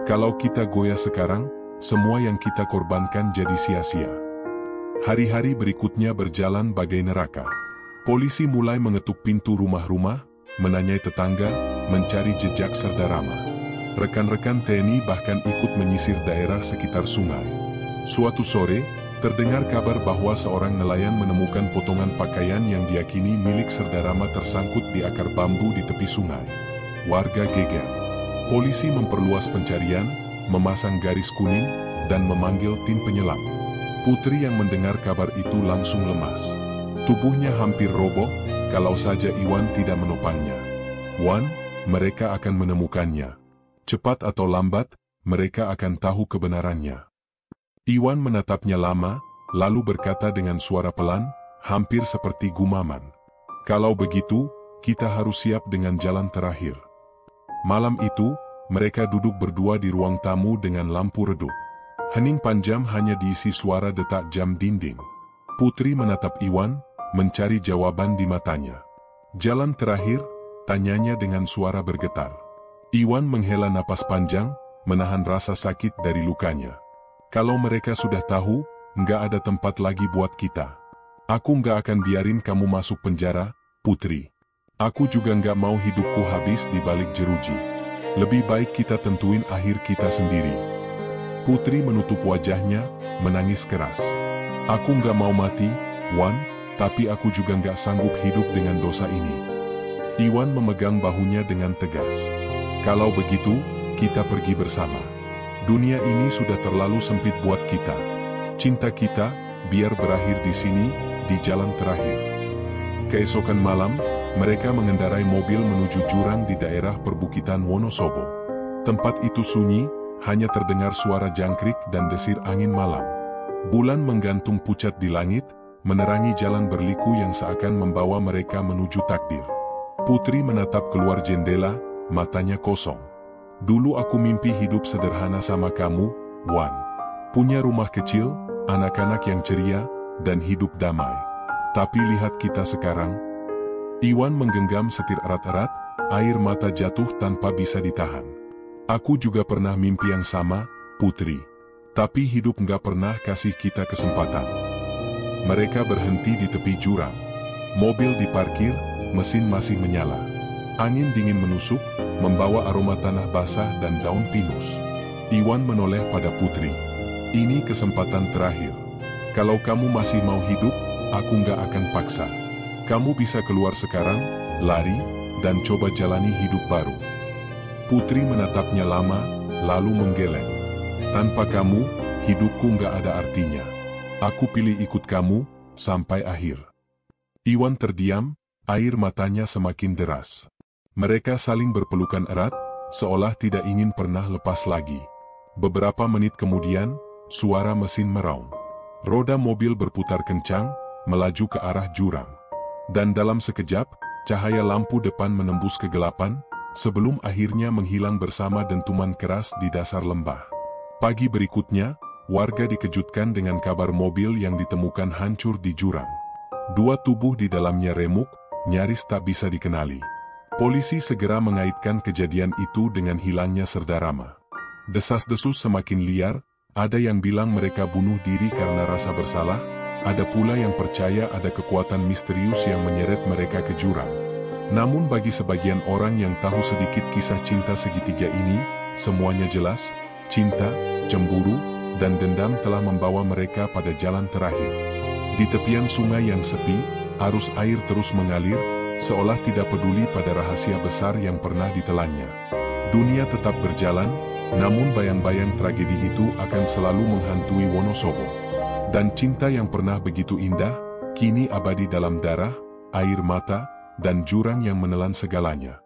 Kalau kita goyah sekarang, semua yang kita korbankan jadi sia-sia." Hari-hari berikutnya berjalan bagai neraka. Polisi mulai mengetuk pintu rumah-rumah, menanyai tetangga, mencari jejak Serdarama. Rekan-rekan TNI bahkan ikut menyisir daerah sekitar sungai. Suatu sore, terdengar kabar bahwa seorang nelayan menemukan potongan pakaian yang diyakini milik Serdarama tersangkut di akar bambu di tepi sungai. Warga geger. Polisi memperluas pencarian, memasang garis kuning, dan memanggil tim penyelam. Putri yang mendengar kabar itu langsung lemas. Tubuhnya hampir roboh, kalau saja Iwan tidak menopangnya. "Wan, mereka akan menemukannya. Cepat atau lambat, mereka akan tahu kebenarannya." Iwan menatapnya lama, lalu berkata dengan suara pelan, hampir seperti gumaman. "Kalau begitu, kita harus siap dengan jalan terakhir." Malam itu, mereka duduk berdua di ruang tamu dengan lampu redup. Hening panjang hanya diisi suara detak jam dinding. Putri menatap Iwan, mencari jawaban di matanya. "Jalan terakhir?" tanyanya dengan suara bergetar. Iwan menghela napas panjang, menahan rasa sakit dari lukanya. "Kalau mereka sudah tahu, nggak ada tempat lagi buat kita. Aku nggak akan biarin kamu masuk penjara, Putri. Aku juga nggak mau hidupku habis di balik jeruji. Lebih baik kita tentuin akhir kita sendiri." Putri menutup wajahnya, menangis keras. "Aku nggak mau mati, Wan, tapi aku juga nggak sanggup hidup dengan dosa ini." Iwan memegang bahunya dengan tegas. "Kalau begitu, kita pergi bersama. Dunia ini sudah terlalu sempit buat kita. Cinta kita, biar berakhir di sini, di jalan terakhir." Keesokan malam, mereka mengendarai mobil menuju jurang di daerah perbukitan Wonosobo. Tempat itu sunyi, hanya terdengar suara jangkrik dan desir angin malam. Bulan menggantung pucat di langit, menerangi jalan berliku yang seakan membawa mereka menuju takdir. Putri menatap keluar jendela, matanya kosong. "Dulu aku mimpi hidup sederhana sama kamu, Wan. Punya rumah kecil, anak-anak yang ceria, dan hidup damai. Tapi lihat kita sekarang." Iwan menggenggam setir erat-erat, air mata jatuh tanpa bisa ditahan. "Aku juga pernah mimpi yang sama, Putri. Tapi hidup nggak pernah kasih kita kesempatan." Mereka berhenti di tepi jurang. Mobil diparkir, mesin masih menyala. Angin dingin menusuk, membawa aroma tanah basah dan daun pinus. Iwan menoleh pada Putri. "Ini kesempatan terakhir. Kalau kamu masih mau hidup, aku nggak akan paksa. Kamu bisa keluar sekarang, lari, dan coba jalani hidup baru." Putri menatapnya lama, lalu menggeleng. "Tanpa kamu, hidupku nggak ada artinya. Aku pilih ikut kamu, sampai akhir." Iwan terdiam, air matanya semakin deras. Mereka saling berpelukan erat, seolah tidak ingin pernah lepas lagi. Beberapa menit kemudian, suara mesin meraung. Roda mobil berputar kencang, melaju ke arah jurang. Dan dalam sekejap, cahaya lampu depan menembus kegelapan, sebelum akhirnya menghilang bersama dentuman keras di dasar lembah. Pagi berikutnya, warga dikejutkan dengan kabar mobil yang ditemukan hancur di jurang. 2 tubuh di dalamnya remuk, nyaris tak bisa dikenali. Polisi segera mengaitkan kejadian itu dengan hilangnya Serdar Rama. Desas-desus semakin liar, ada yang bilang mereka bunuh diri karena rasa bersalah, ada pula yang percaya ada kekuatan misterius yang menyeret mereka ke jurang. Namun bagi sebagian orang yang tahu sedikit kisah cinta segitiga ini, semuanya jelas, cinta, cemburu, dan dendam telah membawa mereka pada jalan terakhir. Di tepian sungai yang sepi, arus air terus mengalir, seolah tidak peduli pada rahasia besar yang pernah ditelannya. Dunia tetap berjalan, namun bayang-bayang tragedi itu akan selalu menghantui Wonosobo. Dan cinta yang pernah begitu indah, kini abadi dalam darah, air mata, dan jurang yang menelan segalanya.